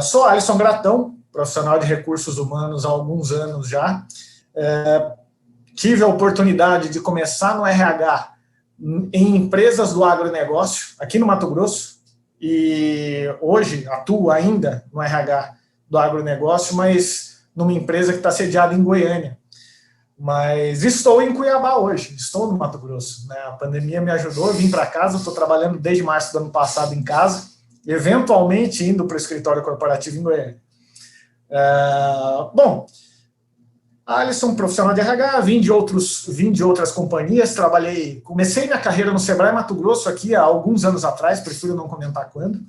Sou Alisson Gratão, profissional de recursos humanos há alguns anos já. Tive a oportunidade de começar no RH em empresas do agronegócio, aqui no Mato Grosso, e hoje atuo ainda no RH do agronegócio, mas numa empresa que está sediada em Goiânia. Mas estou em Cuiabá hoje, estou no Mato Grosso, né? A pandemia me ajudou, eu vim para casa, estou trabalhando desde março do ano passado em casa, eventualmente indo para o escritório corporativo em Goiânia. Bom, Alisson, profissional de RH, vim de outras companhias, comecei minha carreira no Sebrae Mato Grosso aqui há alguns anos atrás, prefiro não comentar quando.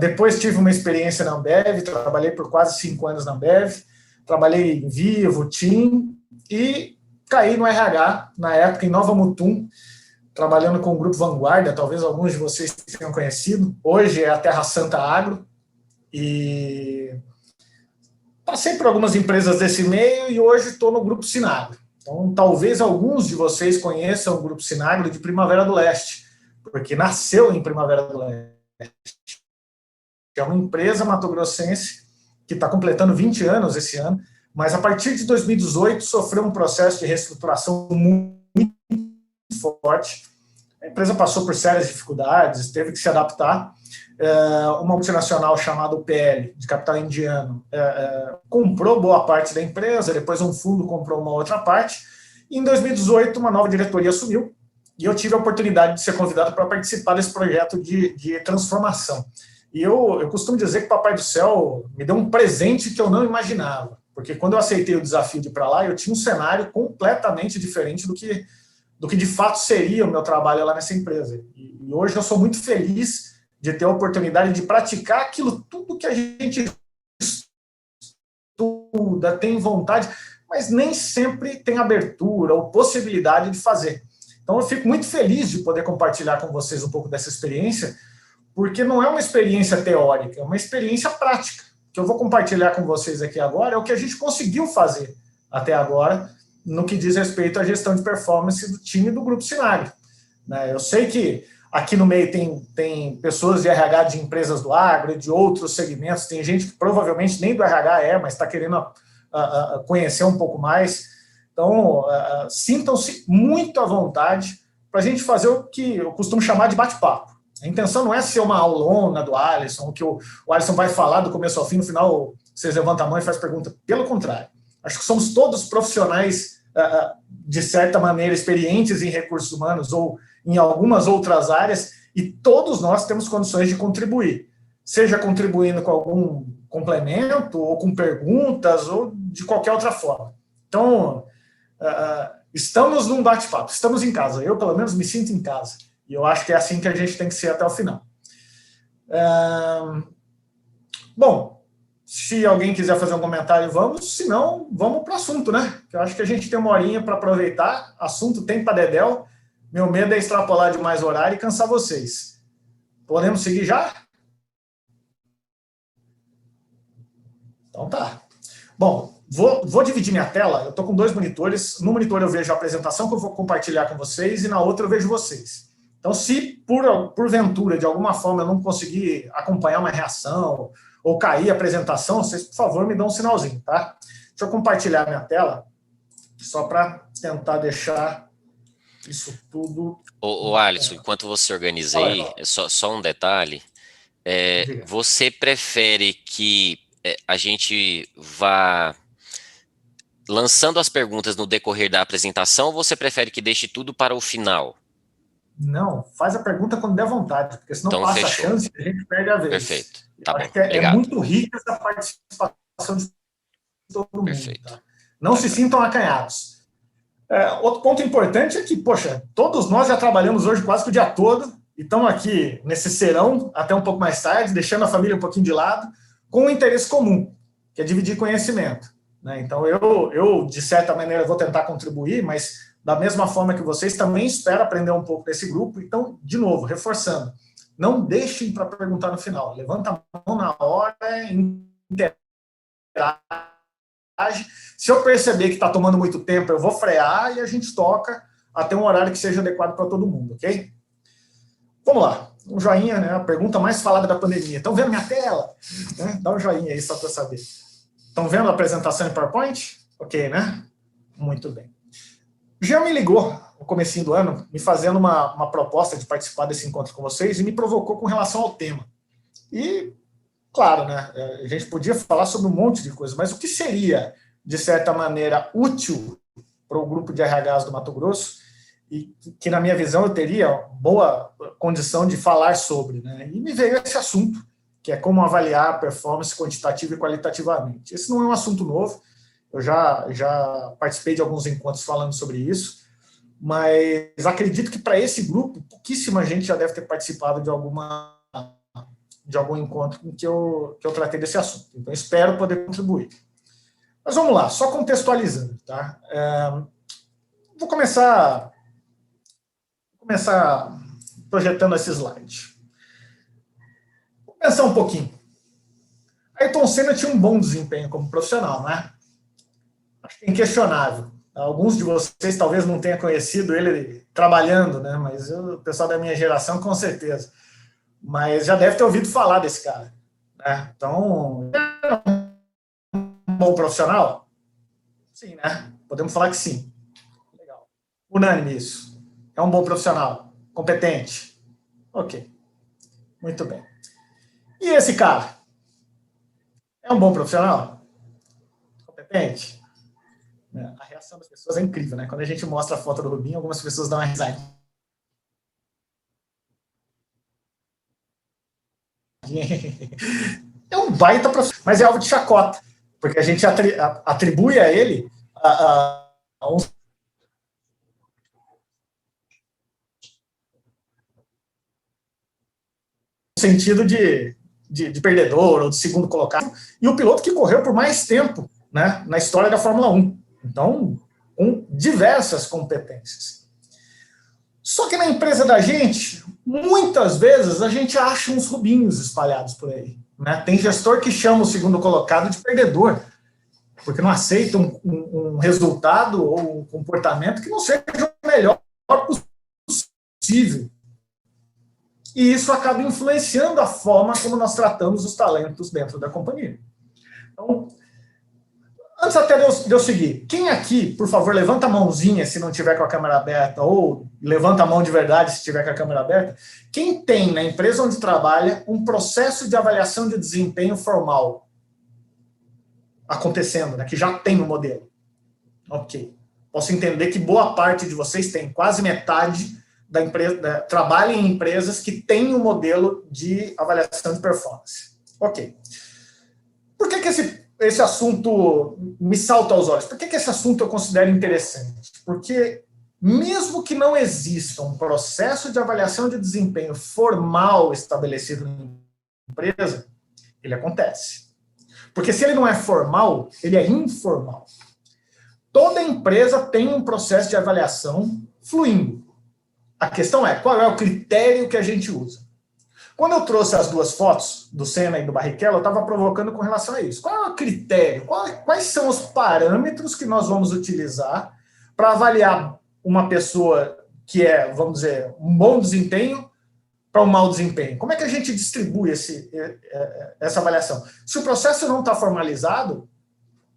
Depois tive uma experiência na Ambev, trabalhei por quase 5 anos na Ambev, trabalhei em Vivo, TIM, e caí no RH, na época em Nova Mutum, trabalhando com o Grupo Vanguarda, talvez alguns de vocês tenham conhecido. Hoje é a Terra Santa Agro, e passei por algumas empresas desse meio e hoje estou no Grupo Sinagro. Então, talvez alguns de vocês conheçam o Grupo Sinagro de Primavera do Leste, porque nasceu em Primavera do Leste. É uma empresa matogrossense que está completando 20 anos esse ano, mas a partir de 2018 sofreu um processo de reestruturação muito forte. A empresa passou por sérias dificuldades, teve que se adaptar. Uma multinacional chamada UPL, de capital indiano, comprou boa parte da empresa, depois um fundo comprou uma outra parte, e em 2018 uma nova diretoria assumiu, e eu tive a oportunidade de ser convidado para participar desse projeto de transformação. E eu costumo dizer que o Papai do Céu me deu um presente que eu não imaginava, porque quando eu aceitei o desafio de ir para lá, eu tinha um cenário completamente diferente do que de fato seria o meu trabalho lá nessa empresa. E hoje eu sou muito feliz de ter a oportunidade de praticar aquilo tudo que a gente estuda, tem vontade, mas nem sempre tem abertura ou possibilidade de fazer. Então eu fico muito feliz de poder compartilhar com vocês um pouco dessa experiência, porque não é uma experiência teórica, é uma experiência prática. O que eu vou compartilhar com vocês aqui agora é o que a gente conseguiu fazer até agora no que diz respeito à gestão de performance do time do Grupo Sinagro. Eu sei que aqui no meio tem pessoas de RH de empresas do agro e de outros segmentos, tem gente que provavelmente nem do RH mas está querendo conhecer um pouco mais. Então, sintam-se muito à vontade para a gente fazer o que eu costumo chamar de bate-papo. A intenção não é ser uma aulona do Alisson, que o Alisson vai falar do começo ao fim, no final vocês levantam a mão e fazem pergunta. Pelo contrário, acho que somos todos profissionais, de certa maneira, experientes em recursos humanos ou em algumas outras áreas, e todos nós temos condições de contribuir, seja contribuindo com algum complemento, ou com perguntas, ou de qualquer outra forma. Então, estamos num bate-papo, estamos em casa, eu pelo menos me sinto em casa, e eu acho que é assim que a gente tem que ser até o final. Bom, se alguém quiser fazer um comentário, vamos, se não, vamos para o assunto, né? Eu acho que a gente tem uma horinha para aproveitar, assunto tem para dedéu, meu medo é extrapolar demais o horário e cansar vocês. Podemos seguir já? Então tá. Bom, vou dividir minha tela, eu estou com 2 monitores, no monitor eu vejo a apresentação que eu vou compartilhar com vocês e na outra eu vejo vocês. Então, se porventura, de alguma forma, eu não conseguir acompanhar uma reação ou cair a apresentação, vocês, por favor, me dão um sinalzinho, tá? Deixa eu compartilhar minha tela, só para tentar deixar isso tudo... Ô Alisson, enquanto você organiza aí, só um detalhe, você prefere que a gente vá lançando as perguntas no decorrer da apresentação, ou você prefere que deixe tudo para o final? Não, faz a pergunta quando der vontade, porque senão então, passa fechou. A chance e a gente perde a vez. Perfeito, tá bom, acho que é muito rica essa participação de todo mundo. Perfeito. Tá? Não se sintam acanhados. Outro ponto importante é que, poxa, todos nós já trabalhamos hoje quase que o dia todo, e estamos aqui nesse serão, até um pouco mais tarde, deixando a família um pouquinho de lado, com um interesse comum, que é dividir conhecimento. Né? Então, eu, de certa maneira, vou tentar contribuir, mas... Da mesma forma que vocês, também espero aprender um pouco desse grupo. Então, de novo, reforçando, não deixem para perguntar no final. Levanta a mão na hora, interage. Se eu perceber que está tomando muito tempo, eu vou frear e a gente toca até um horário que seja adequado para todo mundo, ok? Vamos lá. Um joinha, né? A pergunta mais falada da pandemia. Estão vendo minha tela? Né? Dá um joinha aí só para saber. Estão vendo a apresentação em PowerPoint? Ok, né? Muito bem. Já me ligou no comecinho do ano, me fazendo uma proposta de participar desse encontro com vocês e me provocou com relação ao tema. E, claro, né, a gente podia falar sobre um monte de coisas, mas o que seria, de certa maneira, útil para o grupo de RHs do Mato Grosso e que, na minha visão, eu teria boa condição de falar sobre, né? E me veio esse assunto, que é como avaliar a performance quantitativa e qualitativamente. Esse não é um assunto novo, eu já participei de alguns encontros falando sobre isso, mas acredito que para esse grupo, pouquíssima gente já deve ter participado de algum encontro em que eu tratei desse assunto. Então, espero poder contribuir. Mas vamos lá, só contextualizando, tá? Vou começar projetando esse slide. Vou pensar um pouquinho. Ayrton Senna tinha um bom desempenho como profissional, né? Acho que é inquestionável. Alguns de vocês talvez não tenham conhecido ele trabalhando, né? Mas o pessoal da minha geração, com certeza. Mas já deve ter ouvido falar desse cara, né? Então, um bom profissional? Sim, né? Podemos falar que sim. Legal. Unânime isso. É um bom profissional. Competente. Ok. Muito bem. E esse cara? É um bom profissional? Competente? A reação das pessoas é incrível, né? Quando a gente mostra a foto do Rubinho, algumas pessoas dão uma risada. É um baita profissional, mas é alvo de chacota, porque a gente atribui a ele a um sentido de perdedor ou de segundo colocado, e o piloto que correu por mais tempo, né, na história da Fórmula 1. Então, com diversas competências. Só que na empresa da gente, muitas vezes a gente acha uns Rubinhos espalhados por aí. Né? Tem gestor que chama o segundo colocado de perdedor, porque não aceita um resultado ou um comportamento que não seja o melhor possível. E isso acaba influenciando a forma como nós tratamos os talentos dentro da companhia. Então, antes até de eu seguir, quem aqui, por favor, levanta a mãozinha se não tiver com a câmera aberta, ou levanta a mão de verdade se tiver com a câmera aberta. Quem tem na empresa onde trabalha um processo de avaliação de desempenho formal acontecendo, né, que já tem no modelo? Ok. Posso entender que boa parte de vocês tem, quase metade da empresa, trabalha em empresas que têm um modelo de avaliação de performance. Ok. Por que esse assunto me salta aos olhos? Por que esse assunto eu considero interessante? Porque mesmo que não exista um processo de avaliação de desempenho formal estabelecido na empresa, ele acontece. Porque se ele não é formal, ele é informal. Toda empresa tem um processo de avaliação fluindo. A questão é, qual é o critério que a gente usa? Quando eu trouxe as duas fotos, do Senna e do Barrichello, eu estava provocando com relação a isso. Qual é o critério? Quais são os parâmetros que nós vamos utilizar para avaliar uma pessoa que é, vamos dizer, um bom desempenho para um mau desempenho? Como é que a gente distribui essa avaliação? Se o processo não está formalizado,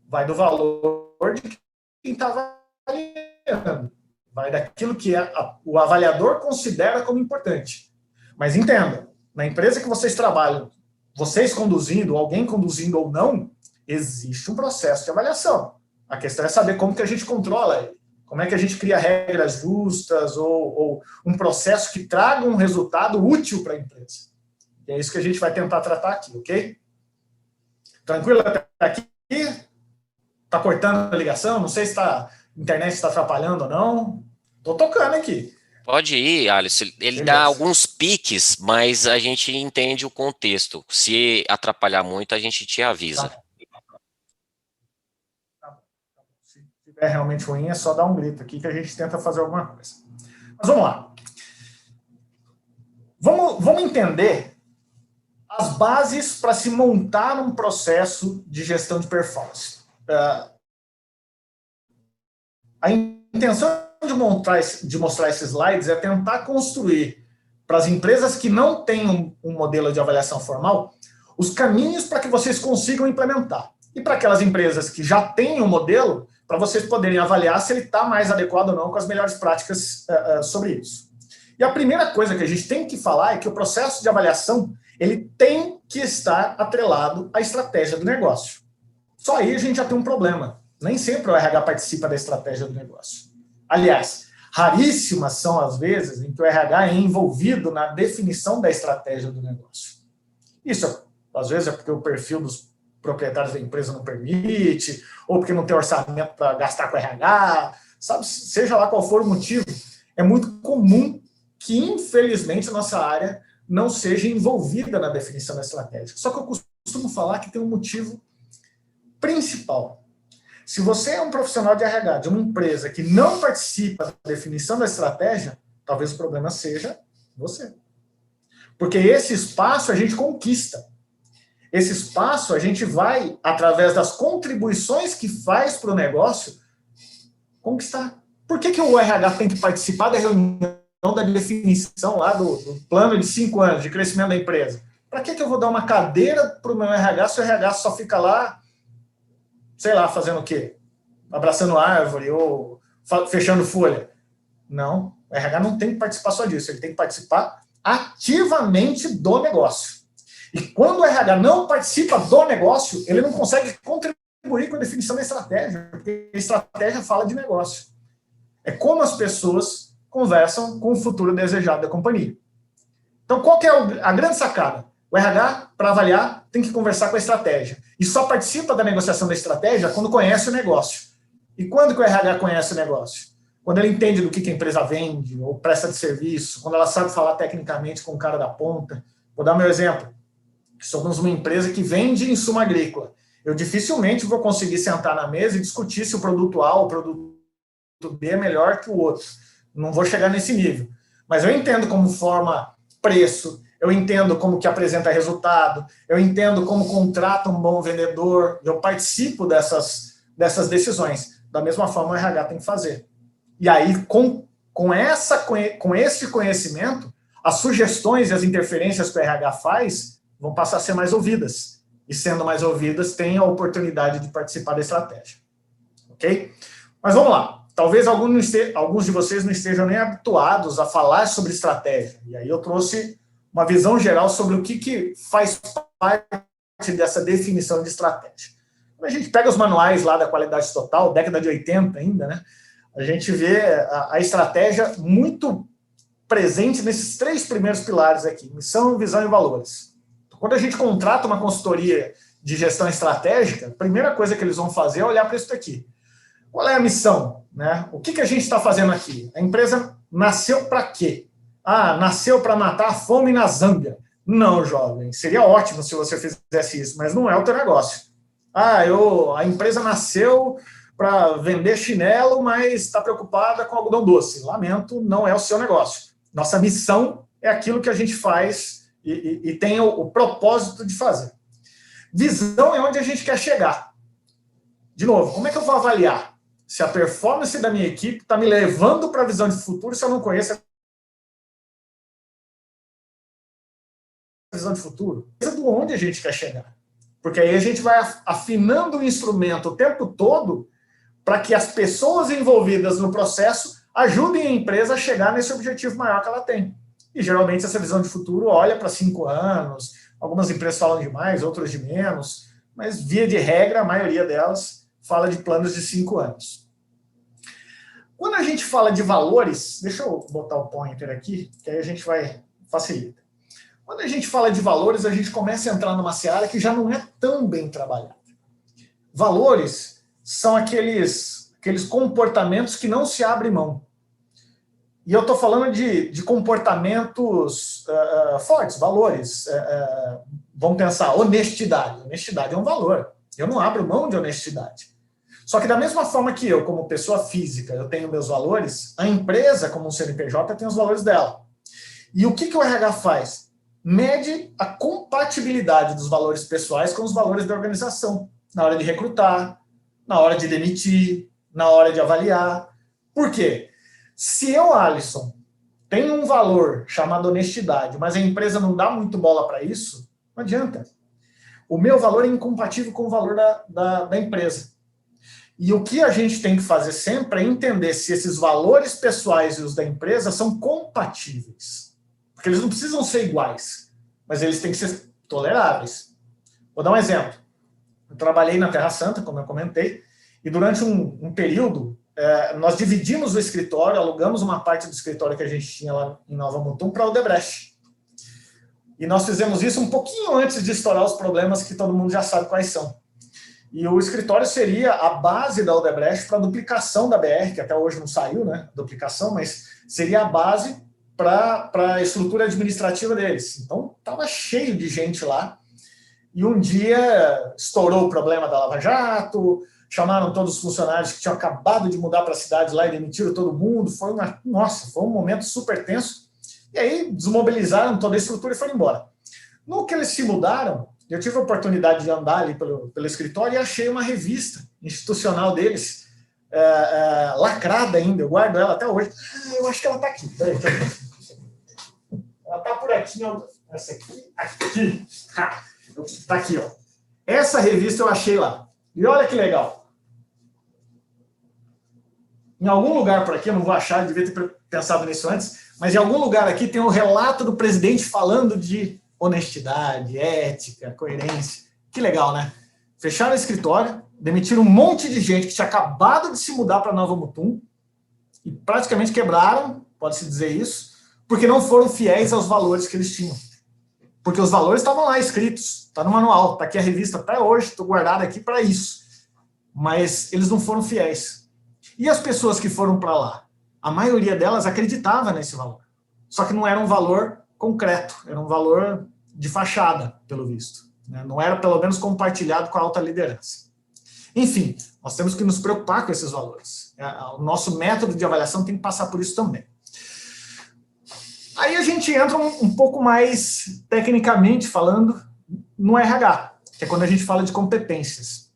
vai do valor de quem está avaliando. Vai daquilo que o avaliador considera como importante. Mas entenda, na empresa que vocês trabalham, vocês conduzindo, alguém conduzindo ou não, existe um processo de avaliação. A questão é saber como que a gente controla ele. Como é que a gente cria regras justas ou um processo que traga um resultado útil para a empresa. E é isso que a gente vai tentar tratar aqui, ok? Tranquilo até aqui? Está cortando a ligação? Não sei se a internet está atrapalhando ou não. Estou tocando aqui. Pode ir, Alisson. Ele dá alguns piques, mas a gente entende o contexto. Se atrapalhar muito, a gente te avisa. Tá. Se tiver realmente ruim, é só dar um grito aqui que a gente tenta fazer alguma coisa. Mas vamos lá. Vamos entender as bases para se montar um processo de gestão de performance. A intenção de mostrar esses slides é tentar construir para as empresas que não têm um modelo de avaliação formal, os caminhos para que vocês consigam implementar. E para aquelas empresas que já têm um modelo, para vocês poderem avaliar se ele está mais adequado ou não com as melhores práticas sobre isso. E a primeira coisa que a gente tem que falar é que o processo de avaliação ele tem que estar atrelado à estratégia do negócio. Só aí a gente já tem um problema. Nem sempre o RH participa da estratégia do negócio. Aliás, raríssimas são as vezes em que o RH é envolvido na definição da estratégia do negócio. Isso, às vezes, é porque o perfil dos proprietários da empresa não permite, ou porque não tem orçamento para gastar com RH, sabe? Seja lá qual for o motivo, é muito comum que, infelizmente, a nossa área não seja envolvida na definição da estratégia. Só que eu costumo falar que tem um motivo principal. Se você é um profissional de RH de uma empresa que não participa da definição da estratégia, talvez o problema seja você. Porque esse espaço a gente conquista. Esse espaço a gente vai, através das contribuições que faz para o negócio, conquistar. Por que o RH tem que participar da reunião da definição lá do plano de 5 anos de crescimento da empresa? Para que eu vou dar uma cadeira para o meu RH se o RH só fica lá, sei lá, fazendo o quê? Abraçando árvore ou fechando folha? Não, o RH não tem que participar só disso, ele tem que participar ativamente do negócio. E quando o RH não participa do negócio, ele não consegue contribuir com a definição da estratégia, porque a estratégia fala de negócio. É como as pessoas conversam com o futuro desejado da companhia. Então, qual que é a grande sacada? O RH, para avaliar, tem que conversar com a estratégia. E só participa da negociação da estratégia quando conhece o negócio. E quando que o RH conhece o negócio? Quando ele entende do que a empresa vende ou presta de serviço, quando ela sabe falar tecnicamente com o cara da ponta. Vou dar meu exemplo. Somos uma empresa que vende insumo agrícola. Eu dificilmente vou conseguir sentar na mesa e discutir se o produto A ou o produto B é melhor que o outro. Não vou chegar nesse nível. Mas eu entendo como forma preço, eu entendo como que apresenta resultado, eu entendo como contrata um bom vendedor, eu participo dessas decisões. Da mesma forma, o RH tem que fazer. E aí, com esse conhecimento, as sugestões e as interferências que o RH faz vão passar a ser mais ouvidas. E sendo mais ouvidas, tem a oportunidade de participar da estratégia. Ok? Mas vamos lá. Talvez alguns de vocês não estejam nem habituados a falar sobre estratégia. E aí eu trouxe uma visão geral sobre o que faz parte dessa definição de estratégia. Quando a gente pega os manuais lá da Qualidade Total, década de 80 ainda, né? A gente vê a estratégia muito presente nesses 3 primeiros pilares aqui: missão, visão e valores. Quando a gente contrata uma consultoria de gestão estratégica, a primeira coisa que eles vão fazer é olhar para isso daqui. Qual é a missão? Né? O que a gente está fazendo aqui? A empresa nasceu para quê? Nasceu para matar a fome na Zâmbia. Não, jovem, seria ótimo se você fizesse isso, mas não é o teu negócio. A empresa nasceu para vender chinelo, mas está preocupada com algodão doce. Lamento, não é o seu negócio. Nossa missão é aquilo que a gente faz e tem o propósito de fazer. Visão é onde a gente quer chegar. De novo, como é que eu vou avaliar se a performance da minha equipe está me levando para a visão de futuro se eu não conheço a visão de futuro? É do onde a gente quer chegar. Porque aí a gente vai afinando o instrumento o tempo todo para que as pessoas envolvidas no processo ajudem a empresa a chegar nesse objetivo maior que ela tem. E, geralmente, essa visão de futuro olha para 5 anos, algumas empresas falam de mais, outras de menos, mas, via de regra, a maioria delas fala de planos de 5 anos. Quando a gente fala de valores, deixa eu botar o pointer aqui, que aí a gente vai facilitar. Quando a gente fala de valores, a gente começa a entrar numa seara que já não é tão bem trabalhada. Valores são aqueles comportamentos que não se abre mão. E eu estou falando de comportamentos fortes, valores. Vamos pensar, honestidade. Honestidade é um valor. Eu não abro mão de honestidade. Só que da mesma forma que eu, como pessoa física, eu tenho meus valores, a empresa, como um CNPJ, tem os valores dela. E o que o RH faz? Mede a compatibilidade dos valores pessoais com os valores da organização, na hora de recrutar, na hora de demitir, na hora de avaliar. Por quê? Se eu, Alisson, tem um valor chamado honestidade, mas a empresa não dá muito bola para isso, não adianta. O meu valor é incompatível com o valor da empresa. E o que a gente tem que fazer sempre é entender se esses valores pessoais e os da empresa são compatíveis. Porque eles não precisam ser iguais, mas eles têm que ser toleráveis. Vou dar um exemplo. Eu trabalhei na Terra Santa, como eu comentei, e durante um período, nós dividimos o escritório, alugamos uma parte do escritório que a gente tinha lá em Nova Mutum para o Odebrecht. E nós fizemos isso um pouquinho antes de estourar os problemas que todo mundo já sabe quais são. E o escritório seria a base da Odebrecht para a duplicação da BR, que até hoje não saiu, né, duplicação, mas seria a base para a estrutura administrativa deles. Então, estava cheio de gente lá. E um dia estourou o problema da Lava Jato, chamaram todos os funcionários que tinham acabado de mudar para a cidade lá e demitiram todo mundo. Foi um momento super tenso. E aí desmobilizaram toda a estrutura e foram embora. No que eles se mudaram, eu tive a oportunidade de andar ali pelo escritório e achei uma revista institucional deles, lacrada ainda, eu guardo ela até hoje. Eu acho que ela está aqui. Ela está por aqui, essa aqui. Está aqui, ó. Essa revista eu achei lá. E olha que legal. Em algum lugar por aqui, eu não vou achar, eu devia ter pensado nisso antes, mas em algum lugar aqui tem um relato do presidente falando de honestidade, ética, coerência. Que legal, né? Fecharam o escritório, demitiram um monte de gente que tinha acabado de se mudar para Nova Mutum e praticamente quebraram, pode-se dizer isso, porque não foram fiéis aos valores que eles tinham. Porque os valores estavam lá escritos, está no manual, está aqui a revista até hoje, estou guardado aqui para isso. Mas eles não foram fiéis. E as pessoas que foram para lá? A maioria delas acreditava nesse valor. Só que não era um valor concreto, era um valor de fachada, pelo visto. Não era, pelo menos, compartilhado com a alta liderança. Enfim, nós temos que nos preocupar com esses valores. O nosso método de avaliação tem que passar por isso também. Aí a gente entra um pouco mais, tecnicamente falando, no RH, que é quando a gente fala de competências.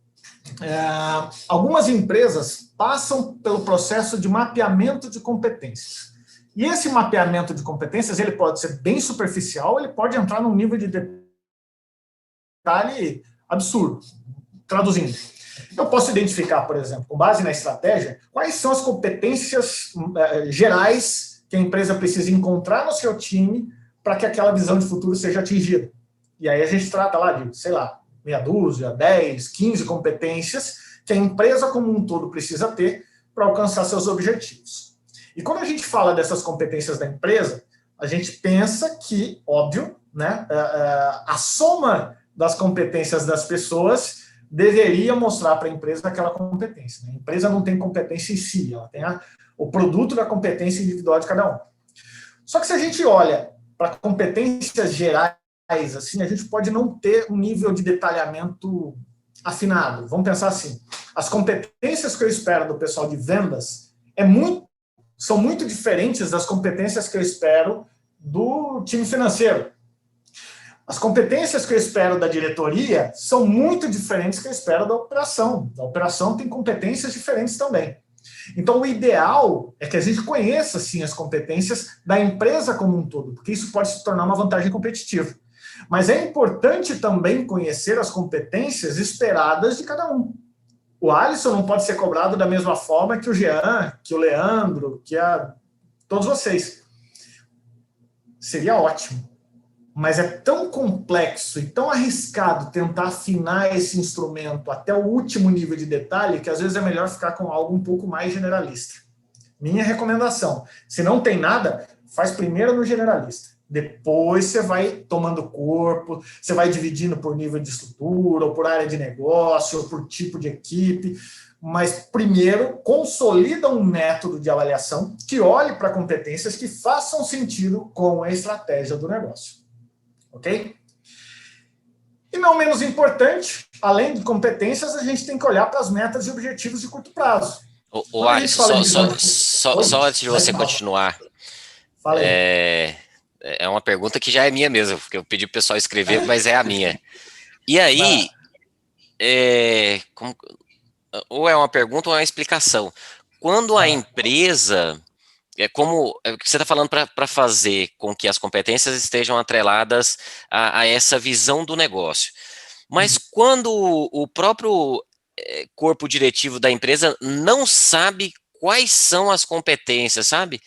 Algumas empresas passam pelo processo de mapeamento de competências. E esse mapeamento de competências, ele pode ser bem superficial, ele pode entrar num nível de detalhe absurdo. Traduzindo, eu posso identificar, por exemplo, com base na estratégia, quais são as competências gerais que a empresa precisa encontrar no seu time para que aquela visão de futuro seja atingida. E aí a gente trata lá de, sei lá, meia dúzia, 10, 15 competências que a empresa como um todo precisa ter para alcançar seus objetivos. E quando a gente fala dessas competências da empresa, a gente pensa que, óbvio, né, a soma das competências das pessoas deveria mostrar para a empresa aquela competência. A empresa não tem competência em si, ela tem o produto da competência individual de cada um. Só que se a gente olha para competências gerais, assim, a gente pode não ter um nível de detalhamento afinado. Vamos pensar assim, as competências que eu espero do pessoal de vendas são muito diferentes das competências que eu espero do time financeiro. As competências que eu espero da diretoria são muito diferentes que eu espero da operação. A operação tem competências diferentes também. Então, o ideal é que a gente conheça, sim, as competências da empresa como um todo, porque isso pode se tornar uma vantagem competitiva. Mas é importante também conhecer as competências esperadas de cada um. O Alisson não pode ser cobrado da mesma forma que o Jean, que o Leandro, que todos vocês. Seria ótimo. Mas é tão complexo e tão arriscado tentar afinar esse instrumento até o último nível de detalhe que às vezes é melhor ficar com algo um pouco mais generalista. Minha recomendação, se não tem nada, faz primeiro no generalista. Depois você vai tomando corpo, você vai dividindo por nível de estrutura, ou por área de negócio, ou por tipo de equipe. Mas primeiro consolida um método de avaliação que olhe para competências que façam sentido com a estratégia do negócio. Ok? E não menos importante, além de competências, a gente tem que olhar para as metas e objetivos de curto prazo. O Alisson, só antes de você continuar, é uma pergunta que já é minha mesmo, porque eu pedi para o pessoal escrever, mas é a minha. E aí, ou é uma pergunta ou é uma explicação. Quando a empresa o que você está falando para fazer com que as competências estejam atreladas a essa visão do negócio. Mas quando o próprio corpo diretivo da empresa não sabe quais são as competências, sabe?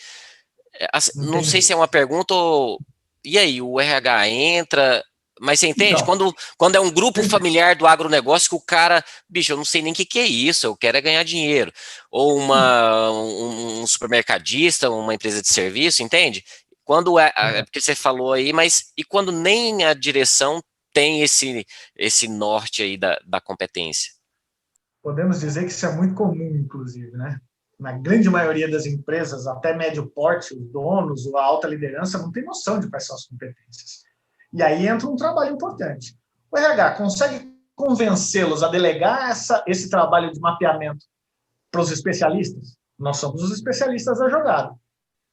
Não sei se é uma pergunta ou... E aí, o RH entra... Mas você entende? Então, quando é um grupo familiar do agronegócio que o cara, bicho, eu não sei nem o que é isso, eu quero é ganhar dinheiro. Ou um supermercadista, uma empresa de serviço, entende? Quando é porque você falou aí, mas e quando nem a direção tem esse norte aí da competência? podemos dizer que isso é muito comum, inclusive, né? Na grande maioria das empresas, até médio porte, os donos ou a alta liderança não tem noção de quais são as competências. E aí entra um trabalho importante. O RH consegue convencê-los a delegar esse trabalho de mapeamento para os especialistas? Nós somos os especialistas da jogada.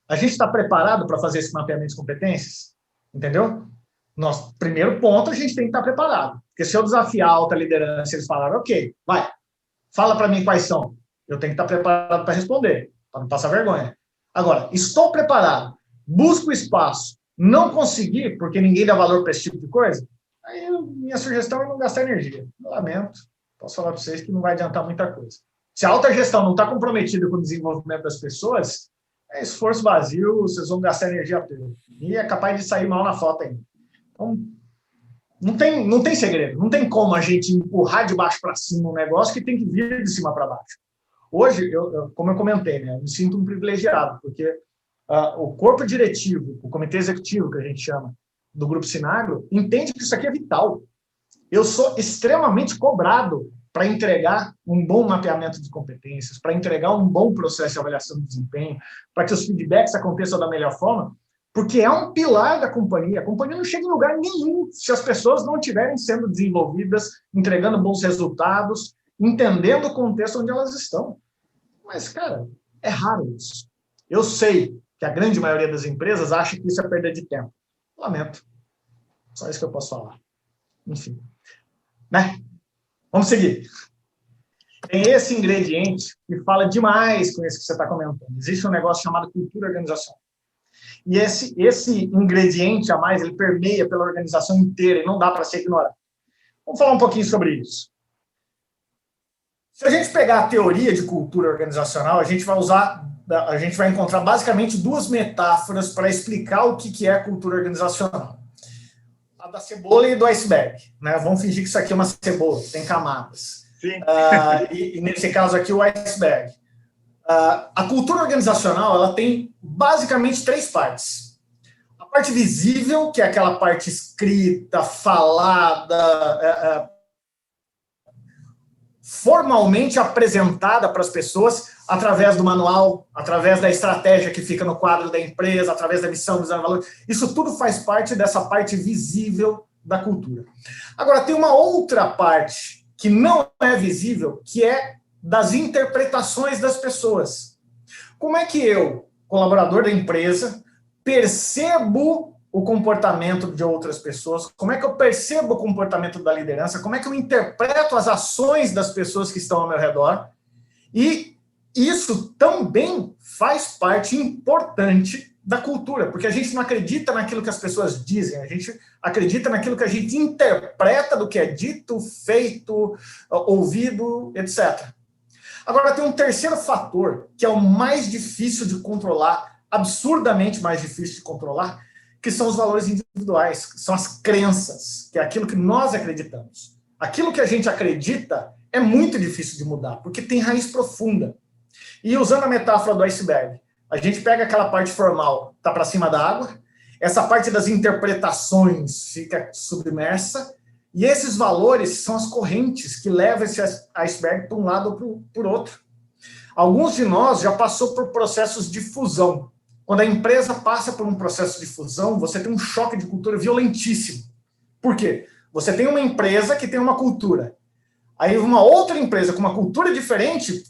A gente está preparado para fazer esse mapeamento de competências? Entendeu? Nosso primeiro ponto, a gente tem que estar preparado. Porque se eu desafiar a alta liderança, eles falaram, ok, vai, fala para mim quais são. Eu tenho que estar preparado para responder, para não passar vergonha. Agora, estou preparado, busco espaço, não consegui, porque ninguém dá valor para esse tipo de coisa, aí minha sugestão é não gastar energia. Eu lamento, posso falar para vocês que não vai adiantar muita coisa. Se a alta gestão não está comprometida com o desenvolvimento das pessoas, é esforço vazio, vocês vão gastar energia à toa. E é capaz de sair mal na foto ainda. Então, não tem segredo, não tem como a gente empurrar de baixo para cima um negócio que tem que vir de cima para baixo. Hoje, como eu comentei, né, eu me sinto um privilegiado, porque o corpo diretivo, o comitê executivo, que a gente chama, do Grupo Sinagro, entende que isso aqui é vital. Eu sou extremamente cobrado para entregar um bom mapeamento de competências, para entregar um bom processo de avaliação de desempenho, para que os feedbacks aconteçam da melhor forma, porque é um pilar da companhia. A companhia não chega em lugar nenhum se as pessoas não estiverem sendo desenvolvidas, entregando bons resultados, entendendo o contexto onde elas estão. Mas, cara, é raro isso. Eu sei que a grande maioria das empresas acha que isso é perda de tempo. Lamento. Só isso que eu posso falar. Enfim. Né? Vamos seguir. Tem esse ingrediente que fala demais com isso que você está comentando. Existe um negócio chamado cultura organizacional. E esse ingrediente a mais, ele permeia pela organização inteira e não dá para ser ignorado. Vamos falar um pouquinho sobre isso. Se a gente pegar a teoria de cultura organizacional, a gente vai encontrar basicamente duas metáforas para explicar o que é cultura organizacional. A da cebola e do iceberg. Né? Vamos fingir que isso aqui é uma cebola, tem camadas. E nesse caso aqui, o iceberg. A cultura organizacional ela tem basicamente três partes. A parte visível, que é aquela parte escrita, falada, formalmente apresentada para as pessoas através do manual, através da estratégia que fica no quadro da empresa, através da missão, visão e valor. Isso tudo faz parte dessa parte visível da cultura. Agora, tem uma outra parte que não é visível, que é das interpretações das pessoas. Como é que eu, colaborador da empresa, percebo o comportamento de outras pessoas? Como é que eu percebo o comportamento da liderança? Como é que eu interpreto as ações das pessoas que estão ao meu redor? E isso também faz parte importante da cultura, porque a gente não acredita naquilo que as pessoas dizem, a gente acredita naquilo que a gente interpreta do que é dito, feito, ouvido, etc. Agora, tem um terceiro fator, que é o mais difícil de controlar, absurdamente mais difícil de controlar, que são os valores individuais, que são as crenças, que é aquilo que nós acreditamos. Aquilo que a gente acredita é muito difícil de mudar, porque tem raiz profunda. E usando a metáfora do iceberg, a gente pega aquela parte formal, está para cima da água, essa parte das interpretações fica submersa, e esses valores são as correntes que levam esse iceberg para um lado ou para o outro. Alguns de nós já passou por processos de fusão. Quando a empresa passa por um processo de fusão, você tem um choque de cultura violentíssimo. Por quê? Você tem uma empresa que tem uma cultura. Aí uma outra empresa com uma cultura diferente,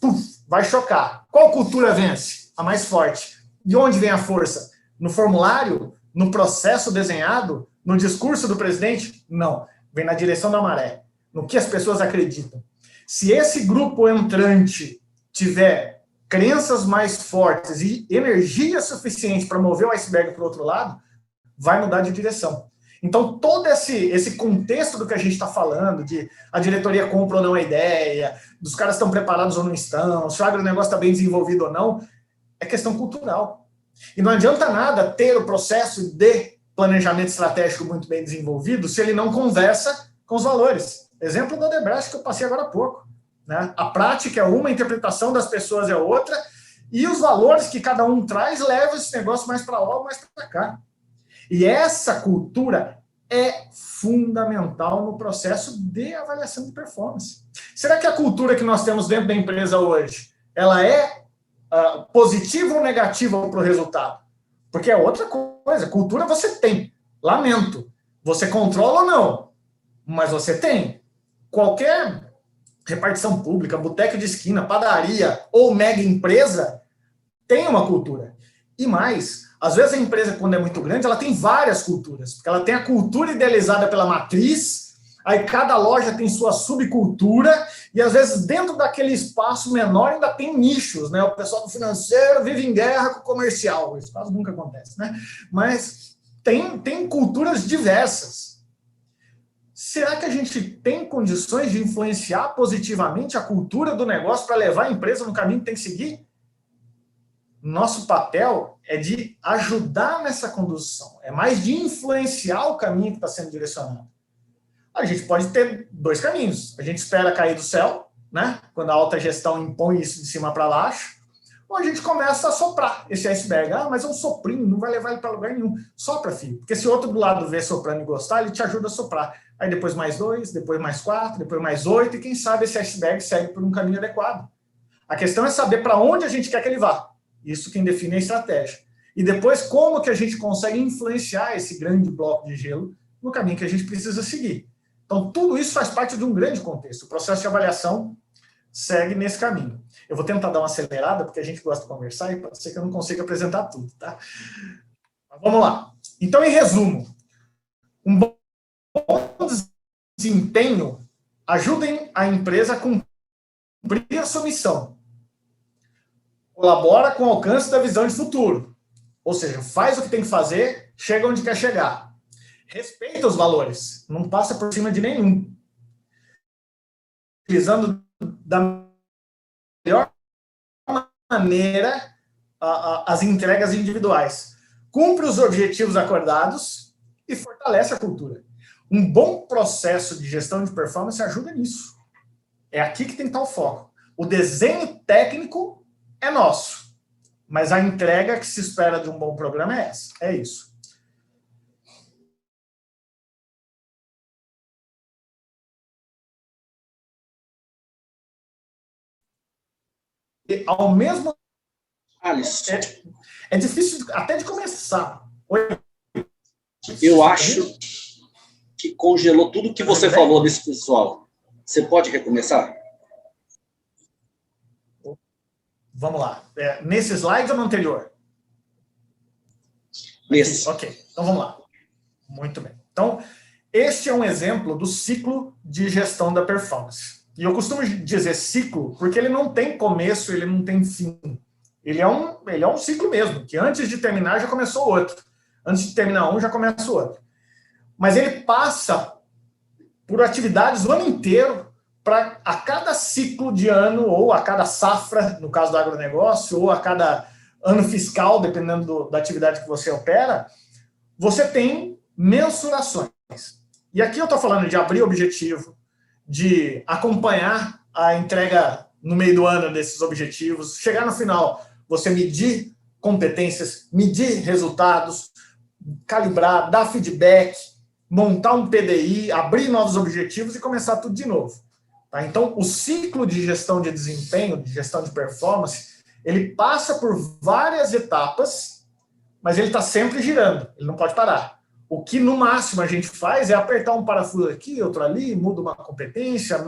vai chocar. Qual cultura vence? A mais forte. De onde vem a força? No formulário? No processo desenhado? No discurso do presidente? Não. Vem na direção da maré. No que as pessoas acreditam. Se esse grupo entrante tiver crenças mais fortes e energia suficiente para mover o iceberg para o outro lado, vai mudar de direção. Então, todo esse contexto do que a gente está falando, de a diretoria compra ou não a ideia, dos caras estão preparados ou não estão, se o agronegócio está bem desenvolvido ou não, é questão cultural. E não adianta nada ter o processo de planejamento estratégico muito bem desenvolvido se ele não conversa com os valores. Exemplo do Odebrecht que eu passei agora há pouco. Né? A prática é uma, a interpretação das pessoas é outra, e os valores que cada um traz levam esse negócio mais para lá ou mais para cá. E essa cultura é fundamental no processo de avaliação de performance. Será que a cultura que nós temos dentro da empresa hoje, ela é positiva ou negativa para o resultado? Porque é outra coisa. Cultura você tem. Lamento. Você controla ou não? Mas você tem. Qualquer repartição pública, boteca de esquina, padaria ou mega empresa tem uma cultura. E mais, às vezes a empresa, quando é muito grande, ela tem várias culturas. Porque ela tem a cultura idealizada pela matriz, aí cada loja tem sua subcultura, e às vezes dentro daquele espaço menor ainda tem nichos, né? O pessoal do financeiro vive em guerra com o comercial. Isso quase nunca acontece, né? Mas tem culturas diversas. Será que a gente tem condições de influenciar positivamente a cultura do negócio para levar a empresa no caminho que tem que seguir? Nosso papel é de ajudar nessa condução, é mais de influenciar o caminho que está sendo direcionado. A gente pode ter dois caminhos. A gente espera cair do céu, né? Quando a alta gestão impõe isso de cima para baixo, ou a gente começa a soprar esse iceberg. Ah, mas é um soprinho, não vai levar ele para lugar nenhum. Sopra, filho. Porque se o outro do lado vê soprando e gostar, ele te ajuda a soprar. Aí depois mais 2, depois mais 4, depois mais 8, e quem sabe esse iceberg segue por um caminho adequado. A questão é saber para onde a gente quer que ele vá. Isso quem define a estratégia. E depois, como que a gente consegue influenciar esse grande bloco de gelo no caminho que a gente precisa seguir. Então, tudo isso faz parte de um grande contexto. O processo de avaliação segue nesse caminho. Eu vou tentar dar uma acelerada, porque a gente gosta de conversar e pode ser que eu não consiga apresentar tudo, tá? Mas vamos lá. Então, em resumo, um bom desempenho ajuda a empresa a cumprir a sua missão. Colabora com o alcance da visão de futuro. Ou seja, faz o que tem que fazer, chega onde quer chegar. Respeita os valores, não passa por cima de nenhum. Utilizando da melhor maneira as entregas individuais. Cumpre os objetivos acordados e fortalece a cultura. Um bom processo de gestão de performance ajuda nisso. É aqui que tem que estar o foco. O desenho técnico é nosso, mas a entrega que se espera de um bom programa é essa. É isso. E, ao mesmo Alisson, é difícil até de começar. Eu acho que congelou tudo que você falou desse pessoal. Você pode recomeçar? Vamos lá. Nesse slide ou no anterior? Nesse. Ok, então vamos lá. Muito bem. Então, este é um exemplo do ciclo de gestão da performance. E eu costumo dizer ciclo porque ele não tem começo, ele não tem fim. Ele é um ciclo mesmo, que antes de terminar já começou outro. Antes de terminar um, já começa o outro. Mas ele passa por atividades o ano inteiro para a cada ciclo de ano, ou a cada safra, no caso do agronegócio, ou a cada ano fiscal, dependendo da atividade que você opera, você tem mensurações. E aqui eu estou falando de abrir objetivo, de acompanhar a entrega no meio do ano desses objetivos, chegar no final, você medir competências, medir resultados, calibrar, dar feedback, montar um PDI, abrir novos objetivos e começar tudo de novo. Tá? Então, o ciclo de gestão de desempenho, de gestão de performance, ele passa por várias etapas, mas ele está sempre girando, ele não pode parar. O que, no máximo, a gente faz é apertar um parafuso aqui, outro ali, muda uma competência,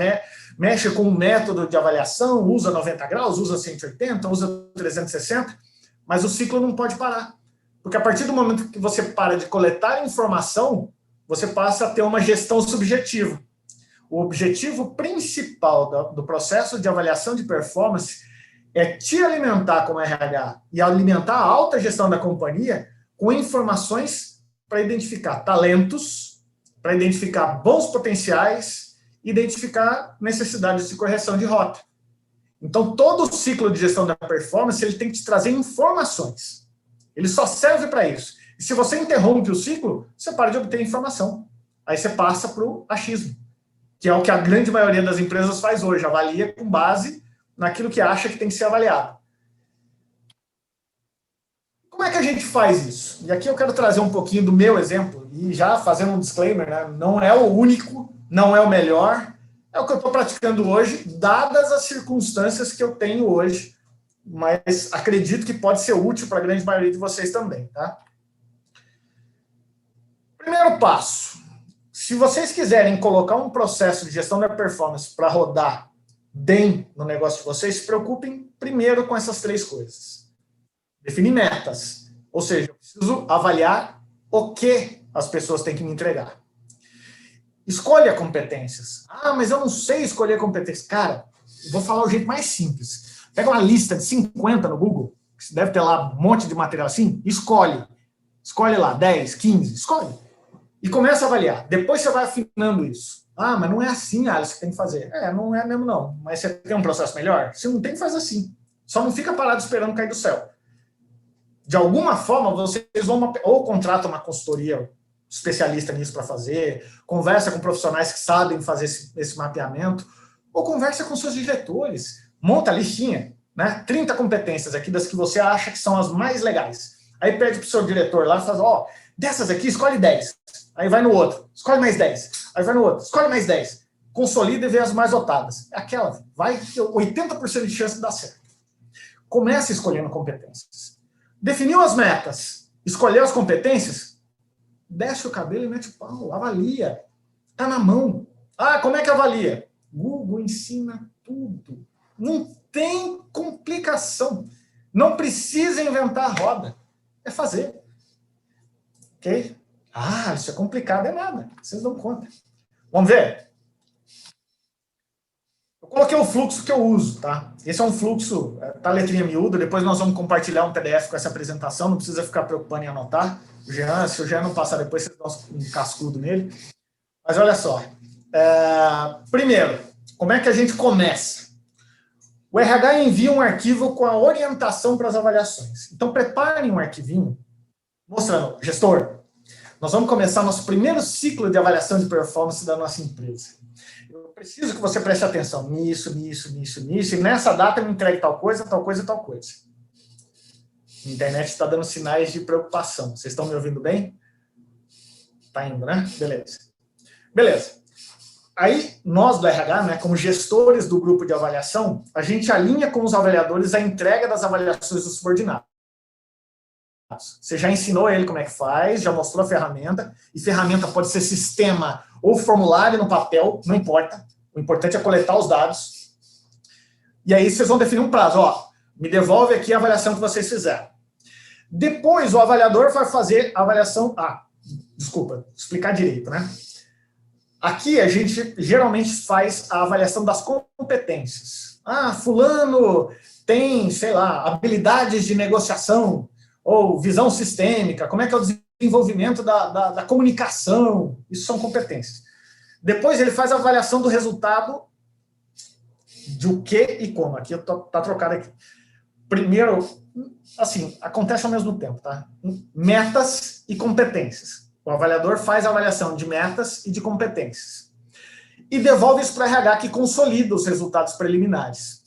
mexe com um método de avaliação, usa 90 graus, usa 180, usa 360, mas o ciclo não pode parar. Porque a partir do momento que você para de coletar informação, você passa a ter uma gestão subjetiva. O objetivo principal do processo de avaliação de performance é te alimentar como RH e alimentar a alta gestão da companhia com informações para identificar talentos, para identificar bons potenciais, identificar necessidades de correção de rota. Então, todo o ciclo de gestão da performance, ele tem que te trazer informações. Ele só serve para isso. E se você interrompe o ciclo, você para de obter informação. Aí você passa para o achismo, que é o que a grande maioria das empresas faz hoje, avalia com base naquilo que acha que tem que ser avaliado. Como é que a gente faz isso? E aqui eu quero trazer um pouquinho do meu exemplo, e já fazendo um disclaimer, né? Não é o único, não é o melhor, é o que eu estou praticando hoje, dadas as circunstâncias que eu tenho hoje, mas acredito que pode ser útil para a grande maioria de vocês também, tá? Primeiro passo, se vocês quiserem colocar um processo de gestão da performance para rodar bem no negócio de vocês, se preocupem primeiro com essas 3 coisas. Definir metas, ou seja, eu preciso avaliar o que as pessoas têm que me entregar. Escolha competências. Ah, mas eu não sei escolher competências. Cara, eu vou falar o jeito mais simples. Pega uma lista de 50 no Google, que você deve ter lá um monte de material assim, escolhe. Escolhe lá, 10, 15, escolhe. E começa a avaliar. Depois você vai afinando isso. Ah, mas não é assim, Alice, que tem que fazer. Não é mesmo não. Mas você tem um processo melhor? Você não tem que fazer assim. Só não fica parado esperando cair do céu. De alguma forma, vocês vão ou contratam uma consultoria especialista nisso para fazer, conversa com profissionais que sabem fazer esse mapeamento, ou conversa com seus diretores. Monta a listinha, né? 30 competências aqui das que você acha que são as mais legais. Aí pede para o seu diretor lá e faz, dessas aqui, escolhe 10. Aí vai no outro, escolhe mais 10. Aí vai no outro, escolhe mais 10. Consolida e vê as mais votadas. Aquela, vai ter 80% de chance de dar certo. Comece escolhendo competências. Definiu as metas, escolheu as competências, desce o cabelo e mete o pau, avalia. Está na mão. Ah, como é que avalia? Google ensina tudo. Não tem complicação. Não precisa inventar a roda. É fazer. Ok? Ah, isso é complicado, é nada. Vocês dão conta. Vamos ver? Eu coloquei o fluxo que eu uso, tá? Esse é um fluxo, tá letrinha miúda, depois nós vamos compartilhar um PDF com essa apresentação, não precisa ficar preocupando em anotar. Se o Jean não passar depois, vocês dão um cascudo nele. Mas olha só. Primeiro, como é que a gente começa? O RH envia um arquivo com a orientação para as avaliações. Então, preparem um arquivinho mostrando, gestor, nós vamos começar nosso primeiro ciclo de avaliação de performance da nossa empresa. Eu preciso que você preste atenção nisso, e nessa data eu me entregue tal coisa. A internet está dando sinais de preocupação. Vocês estão me ouvindo bem? Tá indo, né? Beleza. Aí, nós do RH, né, como gestores do grupo de avaliação, a gente alinha com os avaliadores a entrega das avaliações dos subordinados. Você já ensinou ele como é que faz, já mostrou a ferramenta, e ferramenta pode ser sistema ou formulário no papel, não importa. O importante é coletar os dados. E aí vocês vão definir um prazo. Me devolve aqui a avaliação que vocês fizeram. Depois o avaliador vai fazer a avaliação... explicar direito, né? Aqui a gente geralmente faz a avaliação das competências. Fulano tem, sei lá, habilidades de negociação, ou visão sistêmica, como é que é o desenvolvimento da comunicação, isso são competências. Depois ele faz a avaliação do resultado de o que e como. Aqui tá trocado aqui. Primeiro, assim, acontece ao mesmo tempo, tá? Metas e competências. O avaliador faz a avaliação de metas e de competências. E devolve isso para o RH, que consolida os resultados preliminares.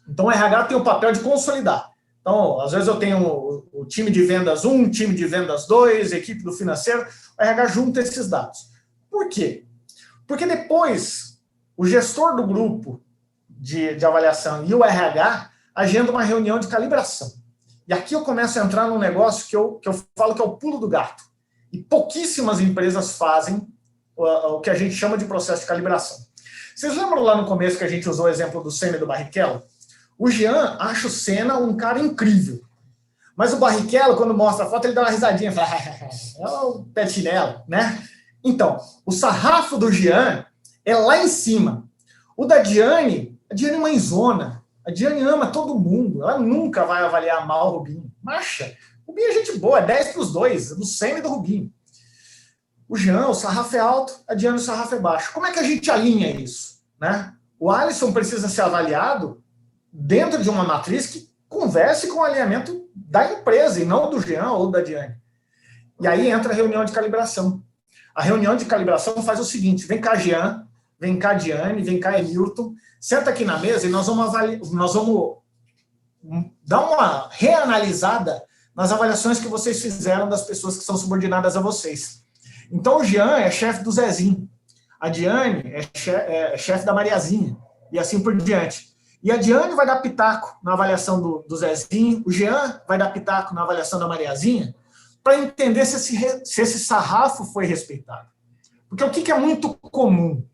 Então, o RH tem o papel de consolidar. Então, às vezes eu tenho o time de vendas 1, time de vendas 2, equipe do financeiro, o RH junta esses dados. Por quê? Porque depois, o gestor do grupo de avaliação e o RH agendam uma reunião de calibração. E aqui eu começo a entrar num negócio que eu falo que é o pulo do gato. E pouquíssimas empresas fazem o que a gente chama de processo de calibração. Vocês lembram lá no começo que a gente usou o exemplo do Senna e do Barrichello? O Jean acha o Senna um cara incrível. Mas o Barrichello, quando mostra a foto, ele dá uma risadinha. Fala, é o pé de chinelo, né? Então, o sarrafo do Jean é lá em cima. O da Diane, a Diane é mãezona. A Diane ama todo mundo, ela nunca vai avaliar mal o Rubinho. Macha, o Rubinho é gente boa, é 10 para os dois, do semi do Rubinho. O Jean, o sarrafo é alto, a Diane, o sarrafo é baixo. Como é que a gente alinha isso? Né? O Alisson precisa ser avaliado dentro de uma matriz que converse com o alinhamento da empresa e não do Jean ou da Diane. E aí entra a reunião de calibração. A reunião de calibração faz o seguinte: vem cá, Jean, vem cá, Diane, vem cá, Emilton, senta aqui na mesa e nós vamos dar uma reanalisada nas avaliações que vocês fizeram das pessoas que são subordinadas a vocês. Então, o Jean é chefe do Zezinho, a Diane é chefe da Mariazinha, e assim por diante. E a Diane vai dar pitaco na avaliação do Zezinho, o Jean vai dar pitaco na avaliação da Mariazinha, para entender se esse sarrafo foi respeitado. Porque o que é muito comum?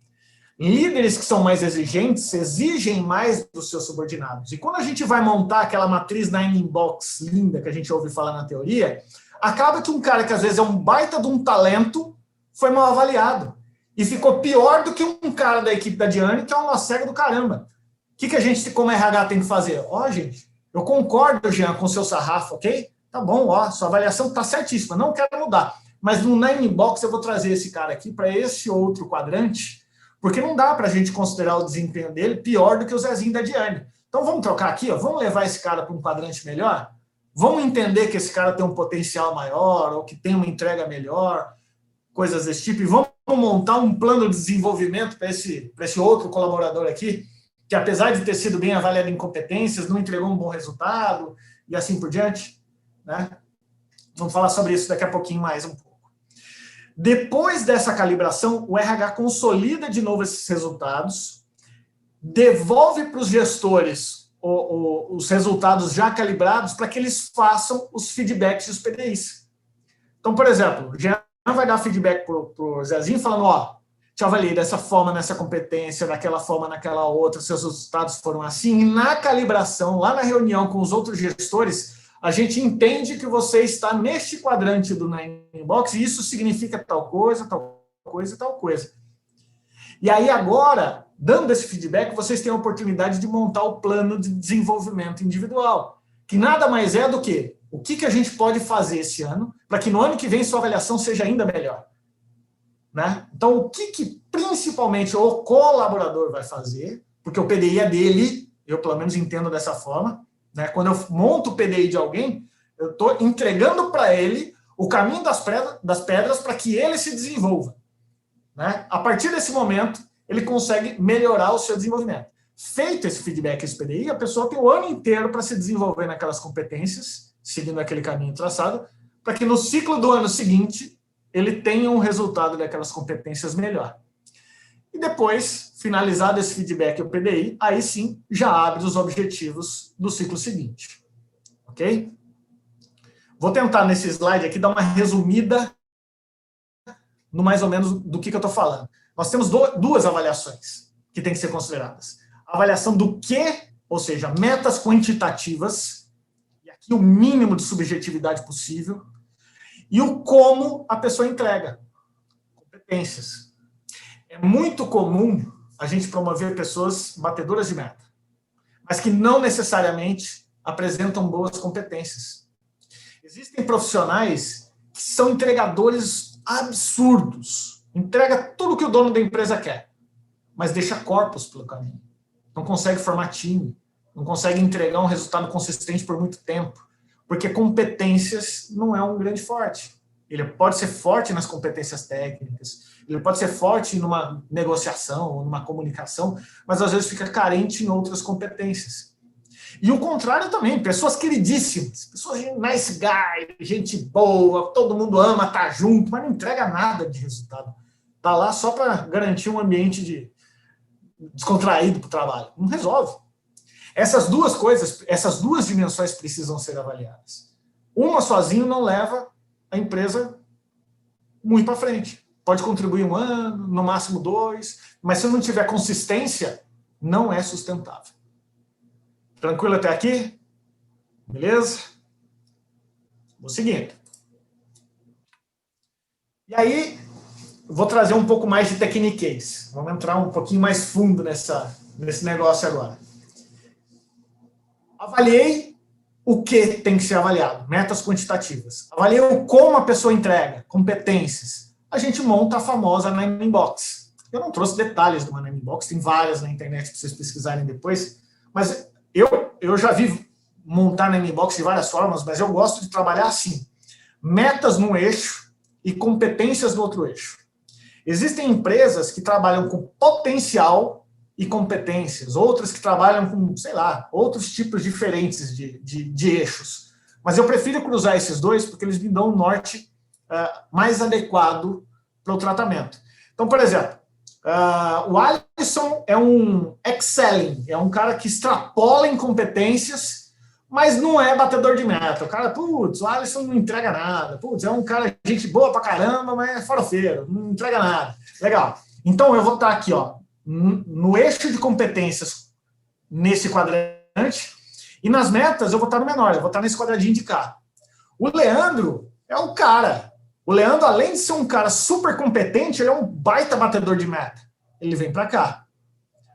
Líderes que são mais exigentes exigem mais dos seus subordinados. E quando a gente vai montar aquela matriz 9-in-box linda que a gente ouve falar na teoria, acaba que um cara que às vezes é um baita de um talento foi mal avaliado. E ficou pior do que um cara da equipe da Diane, que é uma cega do caramba. O que a gente, como RH, tem que fazer? Gente, eu concordo, Jean, com o seu sarrafo, ok? Tá bom, sua avaliação está certíssima, não quero mudar. Mas no 9-in-box eu vou trazer esse cara aqui para esse outro quadrante, porque não dá para a gente considerar o desempenho dele pior do que o Zezinho da Diane. Então vamos trocar aqui, vamos levar esse cara para um quadrante melhor? Vamos entender que esse cara tem um potencial maior, ou que tem uma entrega melhor, coisas desse tipo, e vamos montar um plano de desenvolvimento para esse outro colaborador aqui, que apesar de ter sido bem avaliado em competências, não entregou um bom resultado, e assim por diante. Né? Vamos falar sobre isso daqui a pouquinho mais um pouco. Depois dessa calibração, o RH consolida de novo esses resultados, devolve para os gestores os resultados já calibrados para que eles façam os feedbacks e os PDIs. Então, por exemplo, o Jean vai dar feedback para o Zezinho falando, te avaliei dessa forma, nessa competência, daquela forma, naquela outra, seus resultados foram assim, e na calibração, lá na reunião com os outros gestores, a gente entende que você está neste quadrante do 9-in-box e isso significa tal coisa, tal coisa e tal coisa. E aí agora, dando esse feedback, vocês têm a oportunidade de montar o plano de desenvolvimento individual, que nada mais é do que o que a gente pode fazer esse ano para que no ano que vem sua avaliação seja ainda melhor. Né? Então, o que principalmente o colaborador vai fazer, porque o PDI é dele, eu pelo menos entendo dessa forma, né? Quando eu monto o PDI de alguém, eu estou entregando para ele o caminho das pedras para que ele se desenvolva. Né? A partir desse momento, ele consegue melhorar o seu desenvolvimento. Feito esse feedback, esse PDI, a pessoa tem o ano inteiro para se desenvolver naquelas competências, seguindo aquele caminho traçado, para que no ciclo do ano seguinte, ele tenha um resultado daquelas competências melhor. E depois, finalizado esse feedback e o PDI, aí sim, já abre os objetivos do ciclo seguinte. Ok? Vou tentar, nesse slide aqui, dar uma resumida no mais ou menos do que eu estou falando. Nós temos duas avaliações que têm que ser consideradas. A avaliação do que, ou seja, metas quantitativas, e aqui o mínimo de subjetividade possível, e o como a pessoa entrega, competências. É muito comum a gente promover pessoas batedoras de meta, mas que não necessariamente apresentam boas competências. Existem profissionais que são entregadores absurdos, entrega tudo que o dono da empresa quer, mas deixa corpos pelo caminho. Não consegue formar time, não consegue entregar um resultado consistente por muito tempo, porque competências não é um grande forte. Ele pode ser forte nas competências técnicas, ele pode ser forte numa negociação ou numa comunicação, mas às vezes fica carente em outras competências. E o contrário também, pessoas queridíssimas, pessoas nice guy, gente boa, todo mundo ama, tá junto, mas não entrega nada de resultado. Tá lá só para garantir um ambiente descontraído para o trabalho. Não resolve. Essas duas coisas, essas duas dimensões precisam ser avaliadas. Uma sozinho não leva a empresa muito para frente. Pode contribuir 1 ano, no máximo 2, mas se não tiver consistência, não é sustentável. Tranquilo até aqui? Beleza? Vou seguindo. E aí, vou trazer um pouco mais de techniquez. Vamos entrar um pouquinho mais fundo nesse negócio agora. Avaliei o que tem que ser avaliado, metas quantitativas. Avaliei o como a pessoa entrega, competências. A gente monta a famosa Nine Box. Eu não trouxe detalhes de uma Nine Box, tem várias na internet para vocês pesquisarem depois, mas eu já vi montar Nine Box de várias formas, mas eu gosto de trabalhar assim. Metas num eixo e competências no outro eixo. Existem empresas que trabalham com potencial e competências, outras que trabalham com, sei lá, outros tipos diferentes de eixos. Mas eu prefiro cruzar esses dois porque eles me dão um norte mais adequado para o tratamento. Então, por exemplo, o Alisson é um excelling, é um cara que extrapola em competências, mas não é batedor de meta. O cara, putz, o Alisson não entrega nada. Putz, é um cara, gente boa pra caramba, mas é farofeiro, não entrega nada. Legal. Então, eu vou estar aqui, ó, no eixo de competências, nesse quadrante, e nas metas eu vou estar no menor, eu vou estar nesse quadradinho de cá. O Leandro é um cara. O Leandro, além de ser um cara super competente, ele é um baita batedor de meta. Ele vem para cá.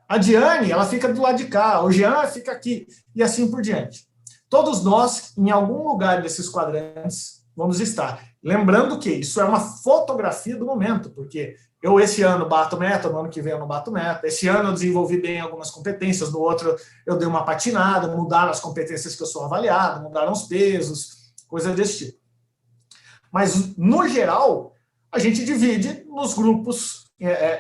A Diane, ela fica do lado de cá. O Jean fica aqui. E assim por diante. Todos nós, em algum lugar desses quadrantes, vamos estar. Lembrando que isso é uma fotografia do momento, porque eu esse ano bato meta, no ano que vem eu não bato meta. Esse ano eu desenvolvi bem algumas competências, no outro eu dei uma patinada, mudaram as competências que eu sou avaliado, mudaram os pesos, coisa desse tipo. Mas, no geral, a gente divide nos grupos,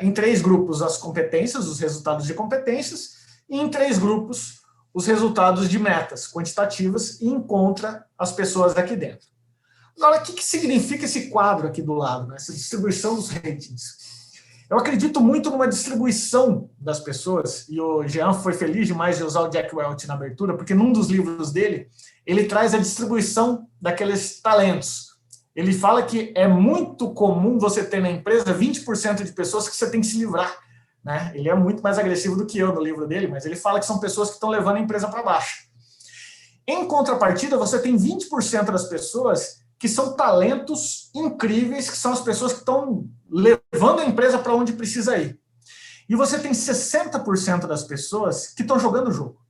em 3 grupos as competências, os resultados de competências, e em 3 grupos os resultados de metas quantitativas e encontra as pessoas aqui dentro. Agora, o que significa esse quadro aqui do lado, né? Essa distribuição dos ratings? Eu acredito muito numa distribuição das pessoas, e o Jean foi feliz demais de usar o Jack Welch na abertura, porque num dos livros dele, ele traz a distribuição daqueles talentos. Ele fala que é muito comum você ter na empresa 20% de pessoas que você tem que se livrar. Né? Ele é muito mais agressivo do que eu no livro dele, mas ele fala que são pessoas que estão levando a empresa para baixo. Em contrapartida, você tem 20% das pessoas que são talentos incríveis, que são as pessoas que estão levando a empresa para onde precisa ir. E você tem 60% das pessoas que estão jogando o jogo.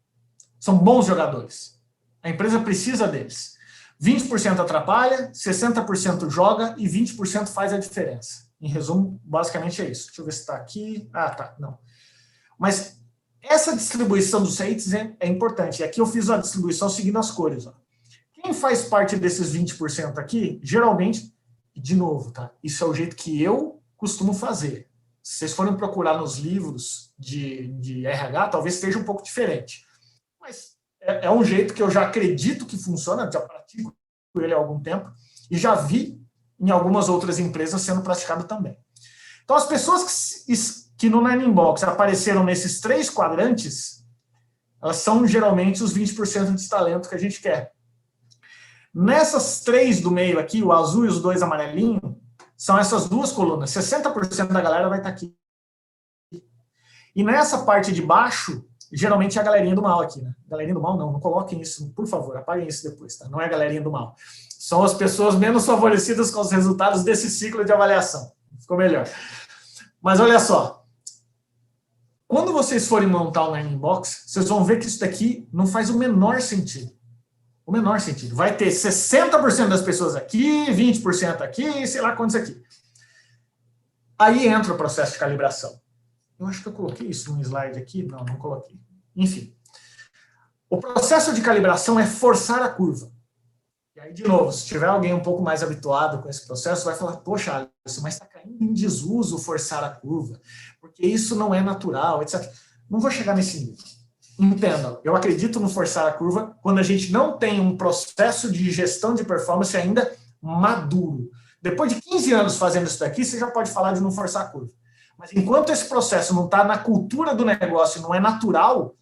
São bons jogadores. A empresa precisa deles. 20% atrapalha, 60% joga e 20% faz a diferença. Em resumo, basicamente é isso. Deixa eu ver se está aqui. Ah, tá. Não. Mas essa distribuição dos rates é importante. E aqui eu fiz a distribuição seguindo as cores. Ó. Quem faz parte desses 20% aqui, geralmente, de novo, tá? Isso é o jeito que eu costumo fazer. Se vocês forem procurar nos livros de RH, talvez esteja um pouco diferente. Mas é um jeito que eu já acredito que funciona, já pratico ele há algum tempo, e já vi em algumas outras empresas sendo praticado também. Então, as pessoas que no Nine Box apareceram nesses 3 quadrantes, elas são geralmente os 20% de talento que a gente quer. Nessas 3 do meio aqui, o azul e os 2 amarelinhos, são essas 2 colunas. 60% da galera vai estar aqui. E nessa parte de baixo, geralmente é a galerinha do mal aqui, né? Galerinha do mal não coloquem isso, por favor, apaguem isso depois, tá? Não é a galerinha do mal. São as pessoas menos favorecidas com os resultados desse ciclo de avaliação. Ficou melhor. Mas olha só, quando vocês forem montar o Nine Box, vocês vão ver que isso daqui não faz o menor sentido. O menor sentido. Vai ter 60% das pessoas aqui, 20% aqui, sei lá quantos aqui. Aí entra o processo de calibração. Eu acho que eu coloquei isso num slide aqui. Não coloquei. Enfim. O processo de calibração é forçar a curva. E aí, de novo, se tiver alguém um pouco mais habituado com esse processo, vai falar, poxa, Alisson, mas está caindo em desuso forçar a curva, porque isso não é natural, etc. Não vou chegar nesse nível. Entendam, eu acredito no forçar a curva quando a gente não tem um processo de gestão de performance ainda maduro. Depois de 15 anos fazendo isso daqui, você já pode falar de não forçar a curva. Mas enquanto esse processo não está na cultura do negócio, não é natural,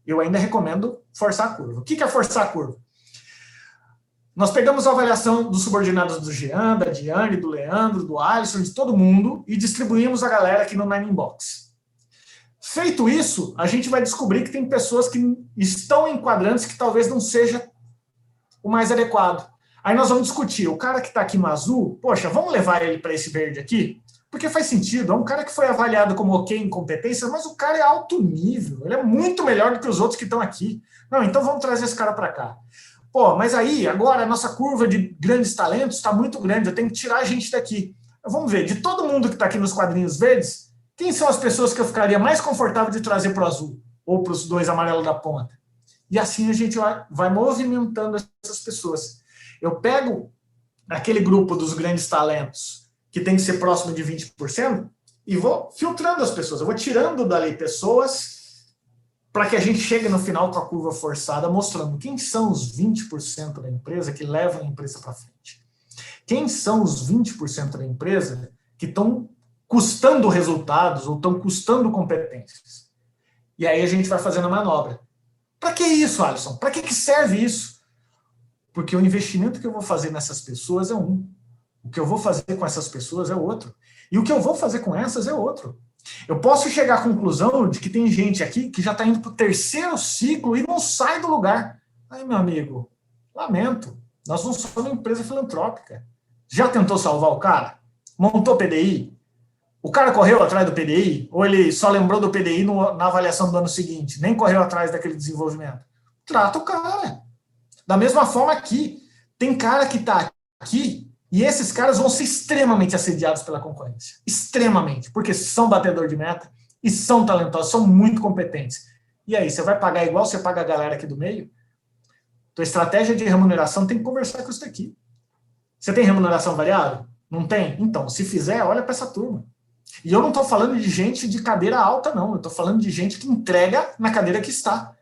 eu ainda recomendo forçar a curva. O que é forçar a curva? Nós pegamos a avaliação dos subordinados do Jean, da Diane, do Leandro, do Alisson, de todo mundo, e distribuímos a galera aqui no Nine Box. Feito isso, a gente vai descobrir que tem pessoas que estão em quadrantes que talvez não seja o mais adequado. Aí nós vamos discutir, o cara que está aqui no azul, poxa, vamos levar ele para esse verde aqui? Porque faz sentido, é um cara que foi avaliado como ok em competências, mas o cara é alto nível, ele é muito melhor do que os outros que estão aqui. Não, então vamos trazer esse cara para cá. Pô, mas aí, agora, a nossa curva de grandes talentos está muito grande, eu tenho que tirar a gente daqui. Vamos ver, de todo mundo que está aqui nos quadrinhos verdes, quem são as pessoas que eu ficaria mais confortável de trazer para o azul? Ou para os 2 amarelos da ponta? E assim a gente vai movimentando essas pessoas. Eu pego aquele grupo dos grandes talentos, que tem que ser próximo de 20%, e vou filtrando as pessoas. Eu vou tirando dali pessoas para que a gente chegue no final com a curva forçada, mostrando quem são os 20% da empresa que levam a empresa para frente. Quem são os 20% da empresa que estão custando resultados ou estão custando competências. E aí a gente vai fazendo a manobra. Para que isso, Alisson? Para que serve isso? Porque o investimento que eu vou fazer nessas pessoas é um. O que eu vou fazer com essas pessoas é outro. E o que eu vou fazer com essas é outro. Eu posso chegar à conclusão de que tem gente aqui que já está indo para o 3º ciclo e não sai do lugar. Aí, meu amigo, lamento. Nós não somos uma empresa filantrópica. Já tentou salvar o cara? Montou PDI? O cara correu atrás do PDI? Ou ele só lembrou do PDI na avaliação do ano seguinte? Nem correu atrás daquele desenvolvimento? Trata o cara. Da mesma forma aqui. Tem cara que está aqui e esses caras vão ser extremamente assediados pela concorrência. Extremamente. Porque são batedor de meta e são talentosos, são muito competentes. E aí, você vai pagar igual você paga a galera aqui do meio? Tua estratégia de remuneração tem que conversar com isso daqui. Você tem remuneração variável? Não tem? Então, se fizer, olha para essa turma. E eu não estou falando de gente de cadeira alta, não. Eu estou falando de gente que entrega na cadeira que está.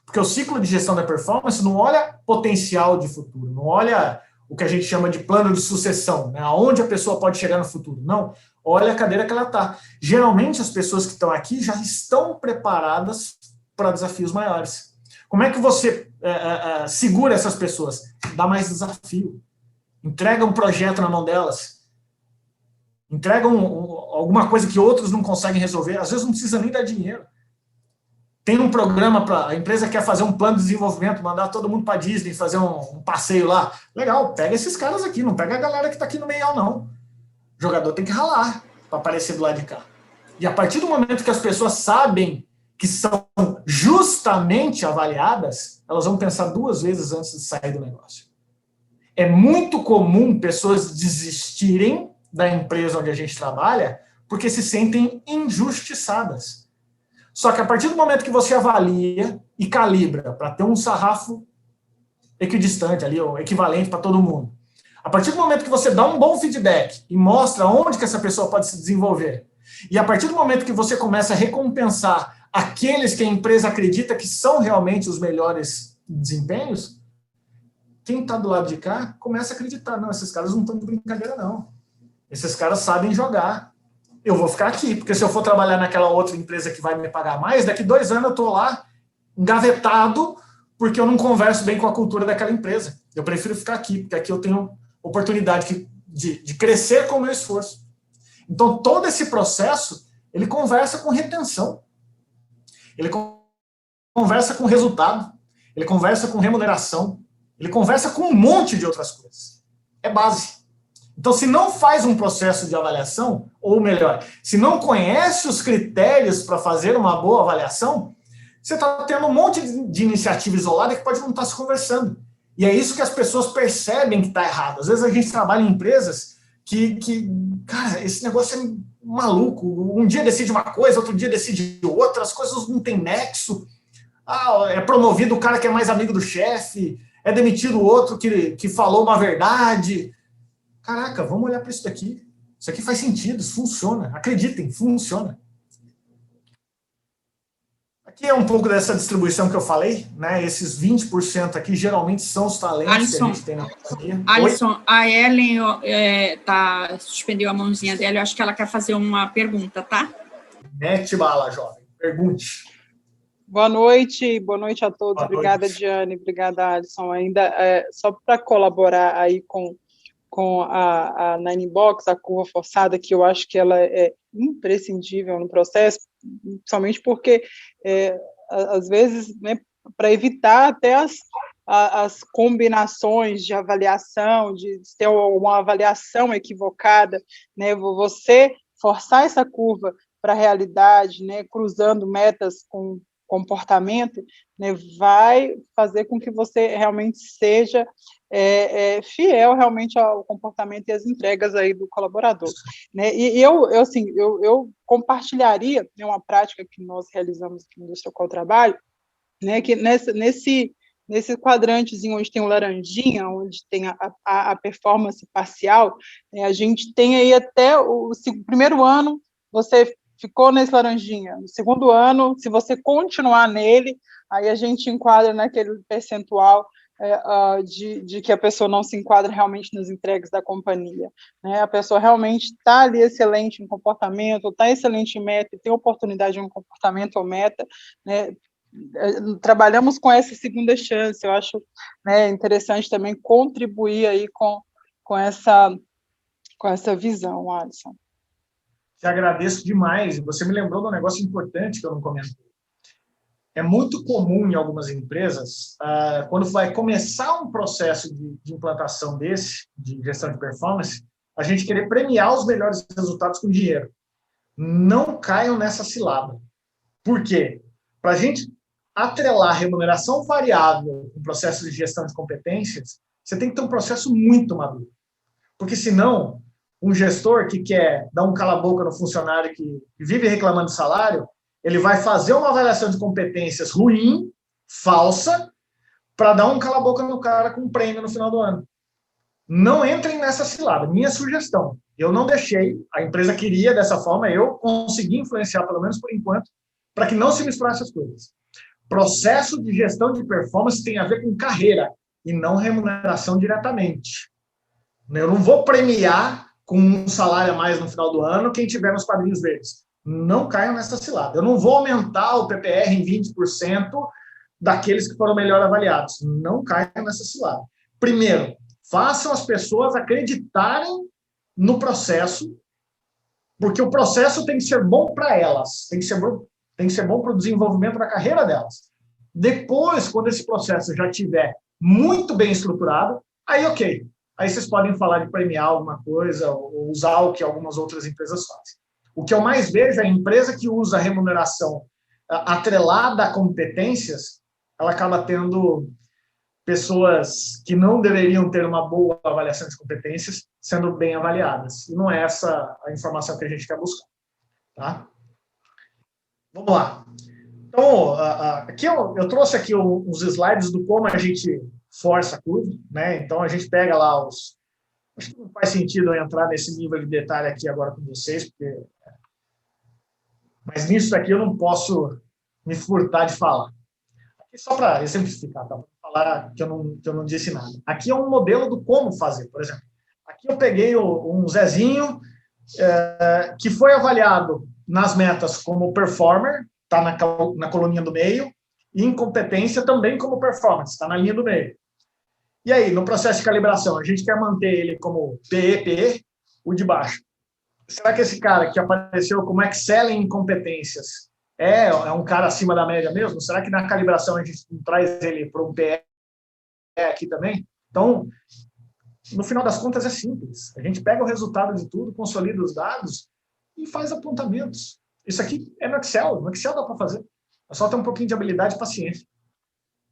Porque o ciclo de gestão da performance não olha potencial de futuro, não olha o que a gente chama de plano de sucessão, né? Aonde a pessoa pode chegar no futuro. Não, olha a cadeira que ela está. Geralmente, as pessoas que estão aqui já estão preparadas para desafios maiores. Como é que você segura essas pessoas? Dá mais desafio. Entrega um projeto na mão delas. Entrega alguma coisa que outros não conseguem resolver. Às vezes não precisa nem dar dinheiro. Tem um programa para a empresa quer fazer um plano de desenvolvimento, mandar todo mundo para Disney, fazer um passeio lá. Legal, pega esses caras aqui, não pega a galera que está aqui no meio, não. O jogador tem que ralar para aparecer do lado de cá. E a partir do momento que as pessoas sabem que são justamente avaliadas, elas vão pensar 2 vezes antes de sair do negócio. É muito comum pessoas desistirem da empresa onde a gente trabalha porque se sentem injustiçadas. Só que a partir do momento que você avalia e calibra para ter um sarrafo equidistante ali, ou equivalente para todo mundo, a partir do momento que você dá um bom feedback e mostra onde que essa pessoa pode se desenvolver, e a partir do momento que você começa a recompensar aqueles que a empresa acredita que são realmente os melhores desempenhos, quem está do lado de cá começa a acreditar, não, esses caras não estão de brincadeira, não. Esses caras sabem jogar. Eu vou ficar aqui, porque se eu for trabalhar naquela outra empresa que vai me pagar mais, daqui 2 anos eu estou lá engavetado porque eu não converso bem com a cultura daquela empresa. Eu prefiro ficar aqui, porque aqui eu tenho oportunidade de crescer com o meu esforço. Então, todo esse processo, ele conversa com retenção. Ele conversa com resultado. Ele conversa com remuneração. Ele conversa com um monte de outras coisas. É base. Então, se não faz um processo de avaliação, ou melhor, se não conhece os critérios para fazer uma boa avaliação, você está tendo um monte de iniciativa isolada que pode não estar se conversando. E é isso que as pessoas percebem que está errado. Às vezes a gente trabalha em empresas que, cara, esse negócio é maluco. Um dia decide uma coisa, outro dia decide outra, as coisas não têm nexo. É promovido o cara que é mais amigo do chefe, é demitido o outro que falou uma verdade. Caraca, vamos olhar para isso daqui. Isso aqui faz sentido, isso funciona. Acreditem, funciona. Aqui é um pouco dessa distribuição que eu falei, né? Esses 20% aqui geralmente são os talentos Alisson, que a gente tem na companhia. Alisson, a Ellen suspendeu a mãozinha dela, eu acho que ela quer fazer uma pergunta, tá? Mete bala, jovem. Pergunte. Boa noite a todos. Boa Obrigada, noite. Diane, obrigada, Alisson. Ainda, só para colaborar aí com a Nine Box, a curva forçada, que eu acho que ela é imprescindível no processo, principalmente porque, às vezes, né, para evitar até as combinações de avaliação, de ter uma avaliação equivocada, né, você forçar essa curva para a realidade, né, cruzando metas com comportamento, né, vai fazer com que você realmente seja fiel realmente ao comportamento e às entregas aí do colaborador, né? E eu compartilharia, né, uma prática que nós realizamos aqui no Indústria Qual Trabalho, né, que nesse quadrantezinho onde tem o laranjinha, onde tem a performance parcial, né, a gente tem aí até o primeiro ano, você ficou nesse laranjinha. No segundo ano, se você continuar nele, aí a gente enquadra naquele percentual de que a pessoa não se enquadra realmente nas entregas da companhia, né? A pessoa realmente está ali excelente em comportamento, está excelente em meta, tem oportunidade em um comportamento ou meta, né? Trabalhamos com essa segunda chance. Eu acho, né, interessante também contribuir aí com essa visão, Alisson. Te agradeço demais. Você me lembrou de um negócio importante que eu não comentei. É muito comum em algumas empresas, quando vai começar um processo de implantação desse, de gestão de performance, a gente querer premiar os melhores resultados com dinheiro. Não caiam nessa cilada. Por quê? Para a gente atrelar remuneração variável no processo de gestão de competências, você tem que ter um processo muito maduro. Porque, senão, um gestor que quer dar um cala-boca no funcionário que vive reclamando de salário, ele vai fazer uma avaliação de competências ruim, falsa, para dar um cala-boca no cara com um prêmio no final do ano. Não entrem nessa cilada. Minha sugestão. Eu não deixei, a empresa queria dessa forma, eu consegui influenciar, pelo menos por enquanto, para que não se misturasse as coisas. Processo de gestão de performance tem a ver com carreira e não remuneração diretamente. Eu não vou premiar com um salário a mais no final do ano quem tiver nos quadrinhos verdes. Não caiam nessa cilada. Eu não vou aumentar o PPR em 20% daqueles que foram melhor avaliados. Não caiam nessa cilada. Primeiro, façam as pessoas acreditarem no processo, porque o processo tem que ser bom para elas, tem que ser bom para o desenvolvimento da carreira delas. Depois, quando esse processo já estiver muito bem estruturado, aí ok. Aí vocês podem falar de premiar alguma coisa ou usar o que algumas outras empresas fazem. O que eu mais vejo é a empresa que usa a remuneração atrelada a competências, ela acaba tendo pessoas que não deveriam ter uma boa avaliação de competências sendo bem avaliadas. E não é essa a informação que a gente quer buscar. Tá? Vamos lá. Então, aqui eu trouxe aqui uns slides do como a gente força a curva, né? Então, a gente pega lá os... Acho que não faz sentido eu entrar nesse nível de detalhe aqui agora com vocês, porque... Mas nisso aqui eu não posso me furtar de falar. Aqui só para exemplificar, tá? Para falar que eu não disse nada. Aqui é um modelo do como fazer, por exemplo. Aqui eu peguei um Zezinho que foi avaliado nas metas como performer, está na coluninha do meio, e em competência também como performance, está na linha do meio. E aí, no processo de calibração, a gente quer manter ele como PE, o de baixo. Será que esse cara que apareceu como excelling em competências é um cara acima da média mesmo? Será que na calibração a gente traz ele para um PE aqui também? Então, no final das contas, é simples. A gente pega o resultado de tudo, consolida os dados e faz apontamentos. Isso aqui é no Excel. No Excel dá para fazer. É só ter um pouquinho de habilidade e paciência.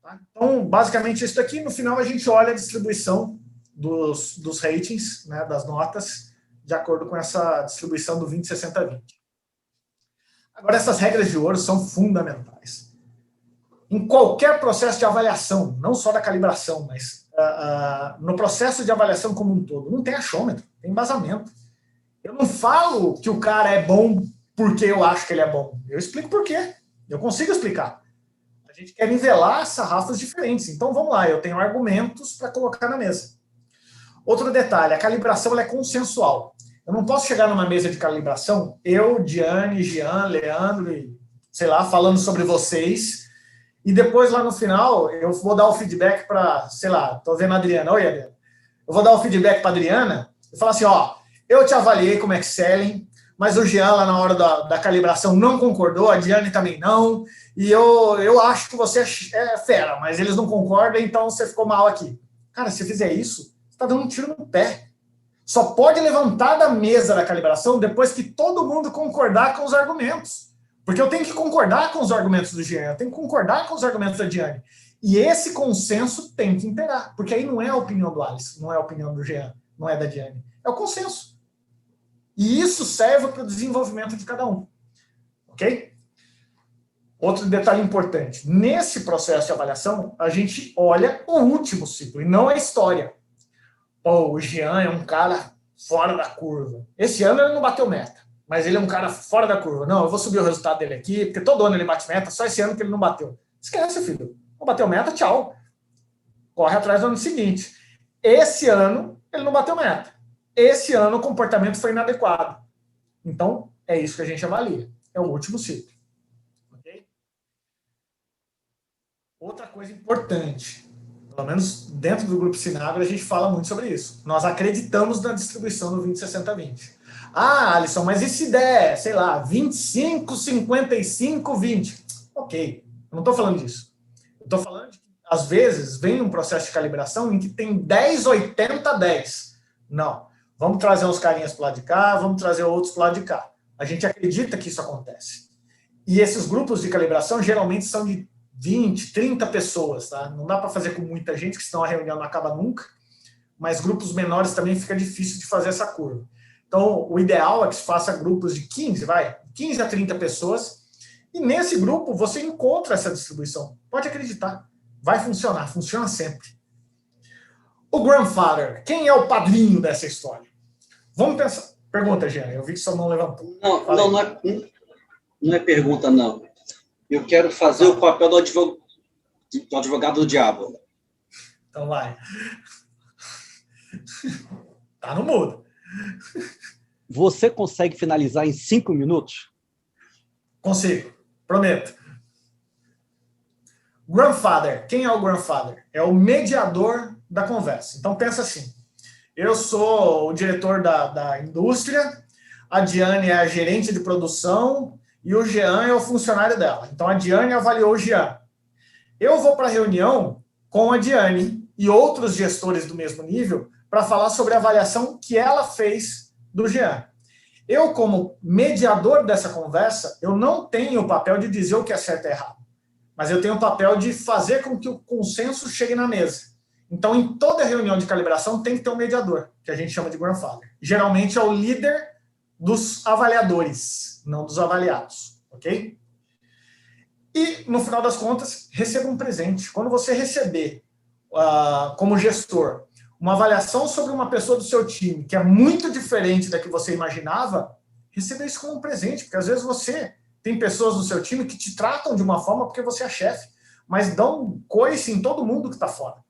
Tá? Então, basicamente, isso aqui, no final, a gente olha a distribuição dos ratings, né, das notas, de acordo com essa distribuição do 20-60-20. Agora, essas regras de ouro são fundamentais. Em qualquer processo de avaliação, não só da calibração, mas no processo de avaliação como um todo, não tem achômetro, tem embasamento. Eu não falo que o cara é bom porque eu acho que ele é bom. Eu explico por quê. Eu consigo explicar. A gente quer nivelar sarrafos diferentes. Então, vamos lá, eu tenho argumentos para colocar na mesa. Outro detalhe, a calibração ela é consensual. Eu não posso chegar numa mesa de calibração, eu, Diane, Jean, Leandro, e, sei lá, falando sobre vocês, e depois lá no final eu vou dar o feedback para, sei lá, estou vendo a Adriana. Oi, Adriana. Eu vou dar o feedback para a Adriana e falar assim, ó, eu te avaliei como excelling, mas o Jean lá na hora da calibração não concordou, a Diane também não, e eu acho que você é fera, mas eles não concordam, então você ficou mal aqui. Cara, se fizer isso, você está dando um tiro no pé. só pode levantar da mesa da calibração depois que todo mundo concordar com os argumentos. Porque eu tenho que concordar com os argumentos do Jean, eu tenho que concordar com os argumentos da Diane. E esse consenso tem que imperar, porque aí não é a opinião do Alisson, não é a opinião do Jean, não é da Diane, é o consenso. E isso serve para o desenvolvimento de cada um. Ok? Outro detalhe importante, nesse processo de avaliação, a gente olha o último ciclo, e não a história. Pô, o Jean é um cara fora da curva. Esse ano ele não bateu meta, mas ele é um cara fora da curva. Não, eu vou subir o resultado dele aqui, porque todo ano ele bate meta, só esse ano que ele não bateu. Esquece, filho. Não bateu meta, tchau. Corre atrás do ano seguinte. Esse ano ele não bateu meta. Esse ano o comportamento foi inadequado. Então, é isso que a gente avalia. É o último ciclo. Okay? Outra coisa importante, pelo menos dentro do Grupo Sinagro, a gente fala muito sobre isso. Nós acreditamos na distribuição do 20-60-20. Ah, Alisson, mas e se der, sei lá, 25, 55, 20? Ok, eu não estou falando disso. Eu estou falando de que, às vezes, vem um processo de calibração em que tem 10, 80, 10. Não. Vamos trazer uns carinhas para o lado de cá, vamos trazer outros para o lado de cá. A gente acredita que isso acontece. E esses grupos de calibração geralmente são de 20, 30 pessoas, tá? Não dá para fazer com muita gente, que senão a reunião não acaba nunca, mas grupos menores também fica difícil de fazer essa curva. Então, o ideal é que se faça grupos de 15 a 30 pessoas, e nesse grupo você encontra essa distribuição. Pode acreditar, vai funcionar, funciona sempre. O grandfather, quem é o padrinho dessa história? Vamos pensar. Pergunta, Jean, eu vi que só não levantou. Não é pergunta, não. Eu quero fazer o papel do advogado do diabo. Então vai. Tá no mudo. Você consegue finalizar em 5 minutos? Consigo, prometo. Grandfather, quem é o grandfather? É o mediador da conversa. Então pensa assim, eu sou o diretor da indústria, a Diane é a gerente de produção e o Jean é o funcionário dela. Então a Diane avaliou o Jean. Eu vou para a reunião com a Diane e outros gestores do mesmo nível para falar sobre a avaliação que ela fez do Jean. Eu, como mediador dessa conversa, eu não tenho o papel de dizer o que é certo e errado, mas eu tenho o papel de fazer com que o consenso chegue na mesa. Então, em toda reunião de calibração, tem que ter um mediador, que a gente chama de grandfather. Geralmente é o líder dos avaliadores, não dos avaliados, ok? E, no final das contas, receba um presente. Quando você receber, como gestor, uma avaliação sobre uma pessoa do seu time que é muito diferente da que você imaginava, receba isso como um presente, porque às vezes você tem pessoas no seu time que te tratam de uma forma porque você é chefe, mas dão coice em todo mundo que está fora.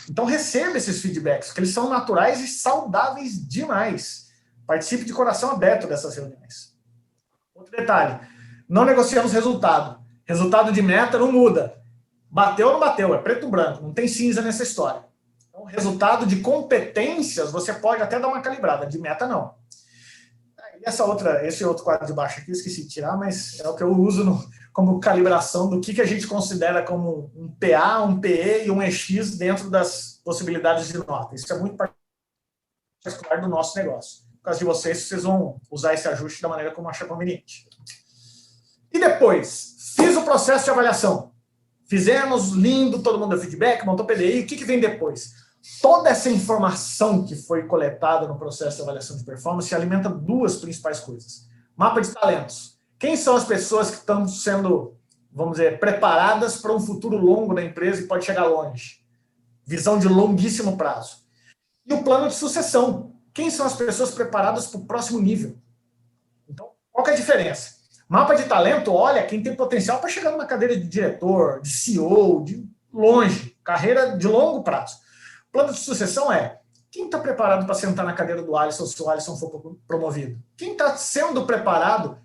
Então receba esses feedbacks, porque eles são naturais e saudáveis demais. Participe de coração aberto dessas reuniões. Outro detalhe, não negociamos resultado. Resultado de meta não muda. Bateu ou não bateu, é preto ou branco, não tem cinza nessa história. Então, resultado de competências, você pode até dar uma calibrada, de meta não. Esse outro quadro de baixo aqui, eu esqueci de tirar, mas é o que eu uso como calibração do que a gente considera como um PA, um PE e um EX dentro das possibilidades de nota. Isso é muito particular do nosso negócio. Por causa de vocês vão usar esse ajuste da maneira como achar conveniente. E depois, fiz o processo de avaliação. Fizemos, lindo, todo mundo deu feedback, montou PDI, o que vem depois? Toda essa informação que foi coletada no processo de avaliação de performance alimenta duas principais coisas. Mapa de talentos. Quem são as pessoas que estão sendo, vamos dizer, preparadas para um futuro longo da empresa e pode chegar longe? Visão de longuíssimo prazo. E o plano de sucessão. Quem são as pessoas preparadas para o próximo nível? Então, qual que é a diferença? Mapa de talento, olha, quem tem potencial para chegar numa cadeira de diretor, de CEO, de longe, carreira de longo prazo. Plano de sucessão é quem está preparado para sentar na cadeira do Alisson se o Alisson for promovido? Quem está sendo preparado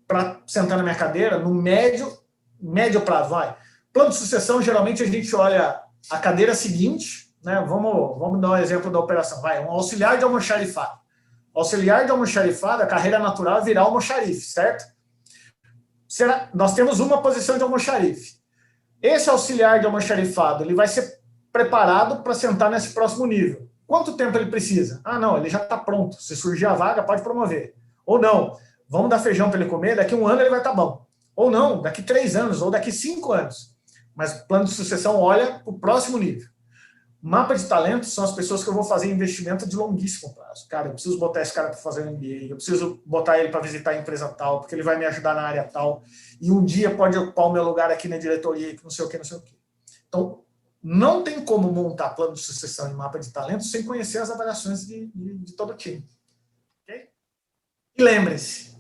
para sentar na minha cadeira no médio prazo? Vai. Plano de sucessão, geralmente a gente olha a cadeira seguinte, né? Vamos dar um exemplo da operação. Vai, um auxiliar de almoxarifado. Auxiliar de almoxarifado, a carreira natural é virar almoxarife, certo? Nós temos uma posição de almoxarife. Esse auxiliar de almoxarifado, ele vai ser preparado para sentar nesse próximo nível. Quanto tempo ele precisa? Ah, não, ele já está pronto. Se surgir a vaga, pode promover. Ou não, vamos dar feijão para ele comer, daqui 1 ano ele vai estar bom. Ou não, daqui 3 anos, ou daqui 5 anos. Mas o plano de sucessão olha para o próximo nível. Mapa de talentos são as pessoas que eu vou fazer investimento de longuíssimo prazo. Cara, eu preciso botar esse cara para fazer um MBA, eu preciso botar ele para visitar a empresa tal, porque ele vai me ajudar na área tal, e um dia pode ocupar o meu lugar aqui na diretoria, que não sei o que, não sei o que. Então, não tem como montar plano de sucessão em mapa de talentos sem conhecer as avaliações de todo o time. Okay? E lembre-se,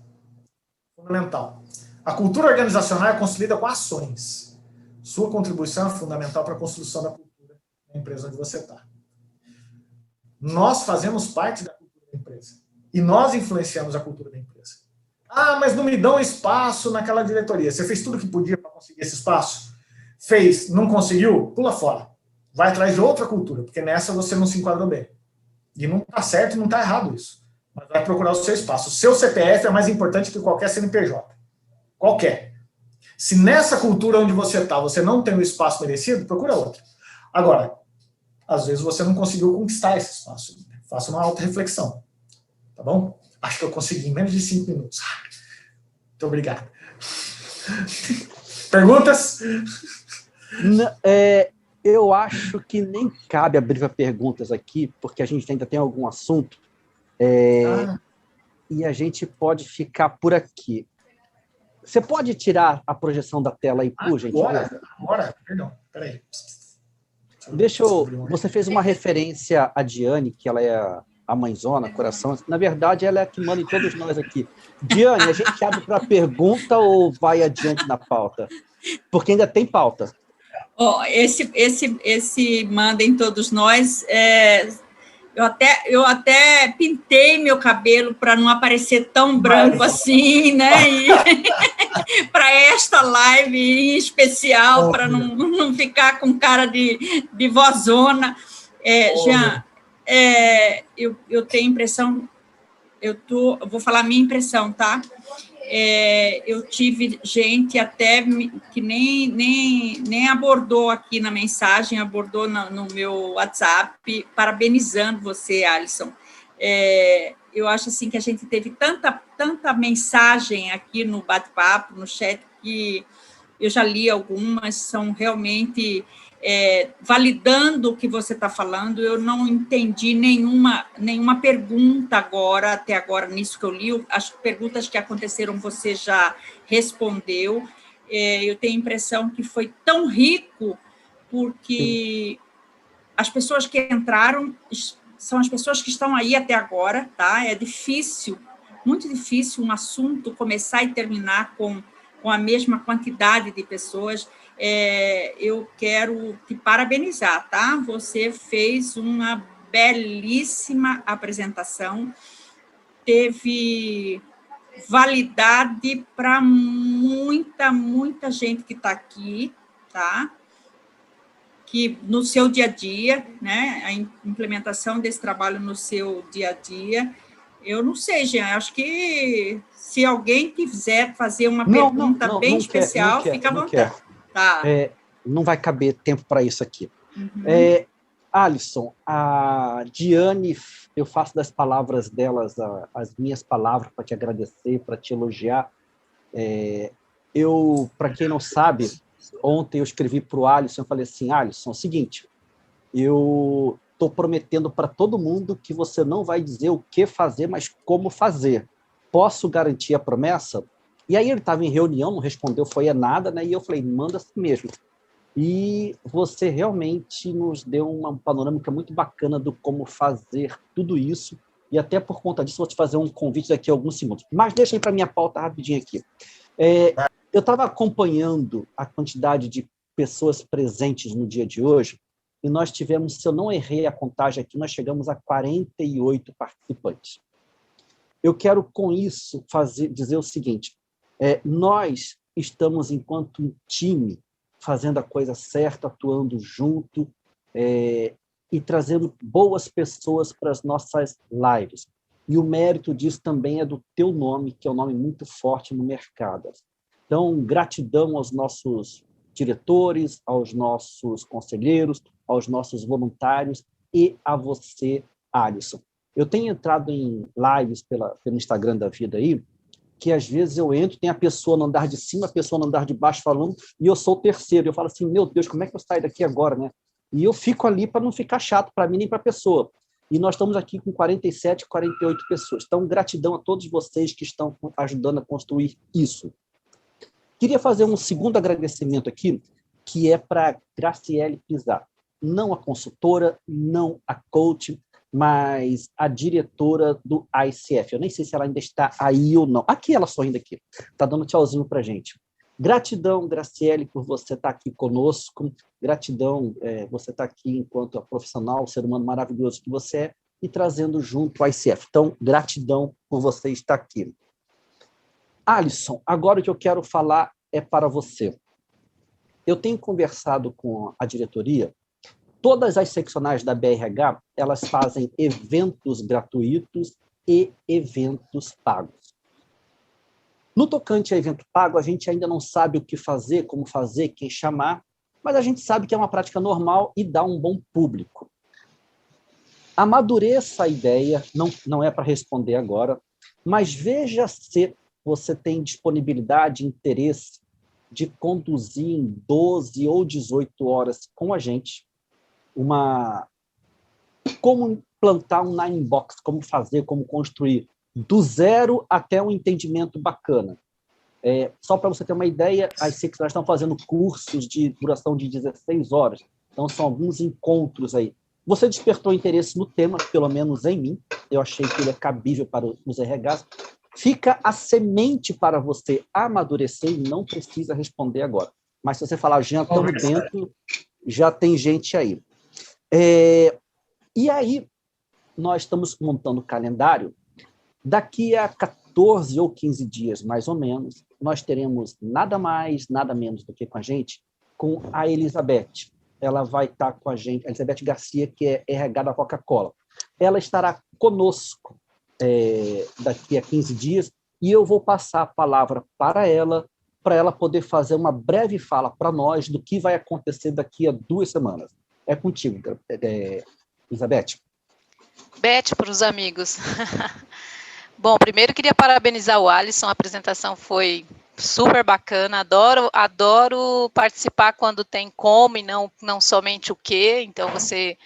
fundamental, a cultura organizacional é construída com ações. Sua contribuição é fundamental para a construção da cultura da empresa onde você está. Nós fazemos parte da cultura da empresa. E nós influenciamos a cultura da empresa. Ah, mas não me dão espaço naquela diretoria. Você fez tudo o que podia para conseguir esse espaço? Fez, não conseguiu? Pula fora. Vai atrás de outra cultura, porque nessa você não se enquadrou bem. E não está certo e não está errado isso. Mas vai procurar o seu espaço. O seu CPF é mais importante que qualquer CNPJ. Qualquer. Se nessa cultura onde você está, você não tem o espaço merecido, procura outra. Agora, às vezes você não conseguiu conquistar esse espaço. Faça uma auto-reflexão. Tá bom? Acho que eu consegui em menos de 5 minutos. Muito obrigado. Perguntas? Eu acho que nem cabe abrir para perguntas aqui, porque a gente ainda tem algum assunto. E a gente pode ficar por aqui. Você pode tirar a projeção da tela aí, por gentileza? Agora, perdão, peraí. Você fez uma referência à Diane, que ela é a mãezona, coração. Na verdade, ela é a que manda em todos nós aqui. Diane, a gente abre para a ou vai adiante na pauta? Porque ainda tem pauta. Esse manda em todos nós. Eu até pintei meu cabelo para não aparecer tão branco assim, né? E para esta live em especial, para não ficar com cara de vozona. Jean, eu tenho impressão, eu vou falar a minha impressão, tá? Eu tive gente até que nem abordou aqui na mensagem, abordou no meu WhatsApp, parabenizando você, Alisson. Eu acho assim que a gente teve tanta mensagem aqui no bate-papo, no chat, que eu já li algumas, são realmente validando o que você está falando. Eu não entendi nenhuma pergunta até agora, nisso que eu li. As perguntas que aconteceram, você já respondeu. Eu tenho a impressão que foi tão rico, porque as pessoas que entraram são as pessoas que estão aí até agora, tá? É difícil, muito difícil um assunto começar e terminar com a mesma quantidade de pessoas. Eu quero te parabenizar, tá? Você fez uma belíssima apresentação, teve validade para muita gente que está aqui, tá? Que no seu dia a dia, né? A implementação desse trabalho no seu dia a dia. Eu não sei, Jean, acho que se alguém quiser fazer uma pergunta bem especial, fica à vontade. Tá. Não vai caber tempo para isso aqui. Uhum. Alisson, a Diane, eu faço das palavras delas as minhas palavras para te agradecer, para te elogiar. Para quem não sabe, ontem eu escrevi para o Alisson, eu falei assim, Alisson, é o seguinte, eu estou prometendo para todo mundo que você não vai dizer o que fazer, mas como fazer. Posso garantir a promessa? E aí ele estava em reunião, não respondeu, foi nada, né? E eu falei, manda assim mesmo. E você realmente nos deu uma panorâmica muito bacana do como fazer tudo isso, e até por conta disso vou te fazer um convite daqui a alguns segundos. Mas deixa aí para minha pauta rapidinho aqui. Eu estava acompanhando a quantidade de pessoas presentes no dia de hoje, e nós tivemos, se eu não errei a contagem aqui, nós chegamos a 48 participantes. Eu quero, com isso, dizer o seguinte, nós estamos, enquanto um time, fazendo a coisa certa, atuando junto e trazendo boas pessoas para as nossas lives. E o mérito disso também é do teu nome, que é um nome muito forte no mercado. Então, gratidão aos nossos diretores, aos nossos conselheiros, aos nossos voluntários e a você, Alisson. Eu tenho entrado em lives pelo Instagram da vida aí, que às vezes eu entro, tem a pessoa no andar de cima, a pessoa no andar de baixo falando, e eu sou o terceiro. Eu falo assim, meu Deus, como é que eu saio daqui agora, né? E eu fico ali para não ficar chato para mim nem para a pessoa. E nós estamos aqui com 47, 48 pessoas. Então, gratidão a todos vocês que estão ajudando a construir isso. Queria fazer um segundo agradecimento aqui, que é para Graciele Pizar. Não a consultora, não a coach, mas a diretora do ICF. Eu nem sei se ela ainda está aí ou não. Aqui, ela sorrindo aqui. Está dando tchauzinho para a gente. Gratidão, Graciele, por você estar aqui conosco. Gratidão, você estar aqui enquanto profissional, ser humano maravilhoso que você é, e trazendo junto o ICF. Então, gratidão por você estar aqui. Alisson, agora o que eu quero falar é para você. Eu tenho conversado com a diretoria. Todas as seccionais da BRH, elas fazem eventos gratuitos e eventos pagos. No tocante a evento pago, a gente ainda não sabe o que fazer, como fazer, quem chamar, mas a gente sabe que é uma prática normal e dá um bom público. Amadureça a ideia, não é para responder agora, mas veja se você tem disponibilidade, interesse de conduzir em 12 ou 18 horas com a gente como implantar um Nine Box, como fazer, como construir, do zero até um entendimento bacana. Só para você ter uma ideia, as seccionais estão fazendo cursos de duração de 16 horas, então são alguns encontros aí. Você despertou interesse no tema, pelo menos em mim, eu achei que ele é cabível para os RHs. Fica a semente para você amadurecer e não precisa responder agora. Mas se você falar, Jean, estamos dentro, já tem gente aí. E aí, nós estamos montando o calendário. Daqui a 14 ou 15 dias, mais ou menos, nós teremos nada mais, nada menos do que com a gente, com a Elizabeth. Ela vai estar com a gente, a Elizabeth Garcia, que é RH da Coca-Cola. Ela estará conosco daqui a 15 dias, e eu vou passar a palavra para ela poder fazer uma breve fala para nós do que vai acontecer daqui a 2 semanas. É contigo, Elizabeth. Beth, para os amigos. Bom, primeiro queria parabenizar o Alisson, a apresentação foi super bacana, adoro participar quando tem como e não somente o que, então você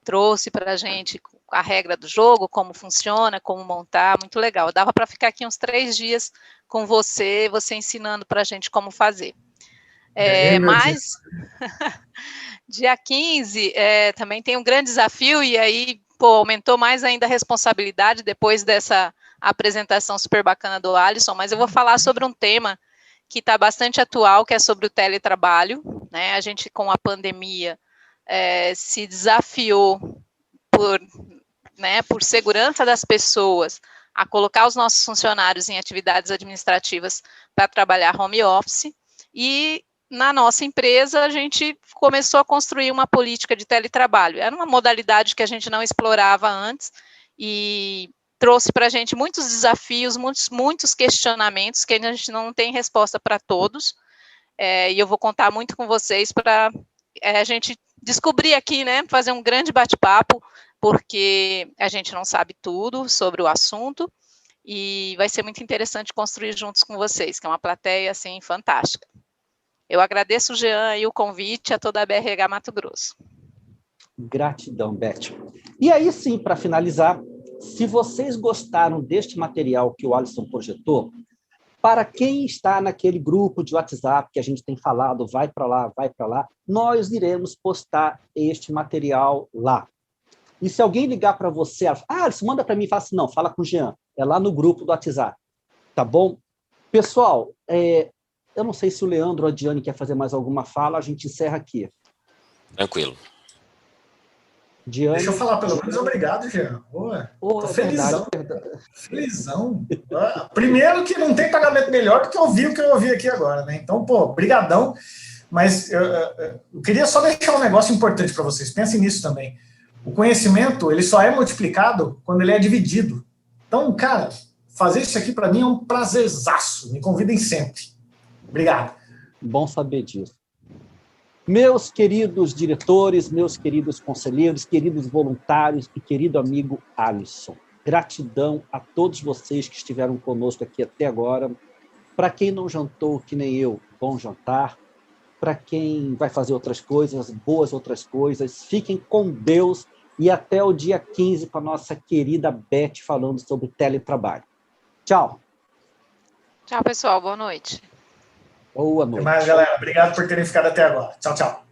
trouxe para a gente a regra do jogo, como funciona, como montar, muito legal. Dava para ficar aqui uns 3 dias com você ensinando para a gente como fazer. Mas, dia 15, também tem um grande desafio, e aí, aumentou mais ainda a responsabilidade depois dessa apresentação super bacana do Alisson, mas eu vou falar sobre um tema que está bastante atual, que é sobre o teletrabalho, né? A gente, com a pandemia, se desafiou por segurança das pessoas, a colocar os nossos funcionários em atividades administrativas para trabalhar home office, e na nossa empresa a gente começou a construir uma política de teletrabalho. Era uma modalidade que a gente não explorava antes e trouxe para a gente muitos desafios, muitos questionamentos que a gente não tem resposta para todos, e eu vou contar muito com vocês para a gente descobrir aqui, né, fazer um grande bate-papo, porque a gente não sabe tudo sobre o assunto, e vai ser muito interessante construir juntos com vocês, que é uma plateia, assim, fantástica. Eu agradeço o Jean e o convite a toda a BRH Mato Grosso. Gratidão, Beth. E aí, sim, para finalizar, se vocês gostaram deste material que o Alisson projetou, para quem está naquele grupo de WhatsApp que a gente tem falado, vai para lá, nós iremos postar este material lá. E se alguém ligar para você, Alisson, manda para mim e fala assim, não, fala com o Jean, é lá no grupo do WhatsApp, tá bom? Pessoal, eu não sei se o Leandro ou a Diane quer fazer mais alguma fala, a gente encerra aqui. Tranquilo. Diane, deixa eu falar, pelo menos obrigado, Jean. Tô felizão. Felizão. Primeiro que não tem pagamento melhor do que ouvir o que eu ouvi aqui agora, né? Então, brigadão. Mas eu queria só deixar um negócio importante para vocês. Pensem nisso também. O conhecimento, ele só é multiplicado quando ele é dividido. Então, cara, fazer isso aqui para mim é um prazerzaço. Me convidem sempre. Obrigado. Bom saber disso. Meus queridos diretores, meus queridos conselheiros, queridos voluntários e querido amigo Alisson, gratidão a todos vocês que estiveram conosco aqui até agora. Para quem não jantou, que nem eu, bom jantar. Para quem vai fazer outras coisas, boas outras coisas. Fiquem com Deus e até o dia 15 com a nossa querida Beth falando sobre teletrabalho. Tchau. Tchau, pessoal. Boa noite. Boa noite. Até mais, galera. Obrigado por terem ficado até agora. Tchau, tchau.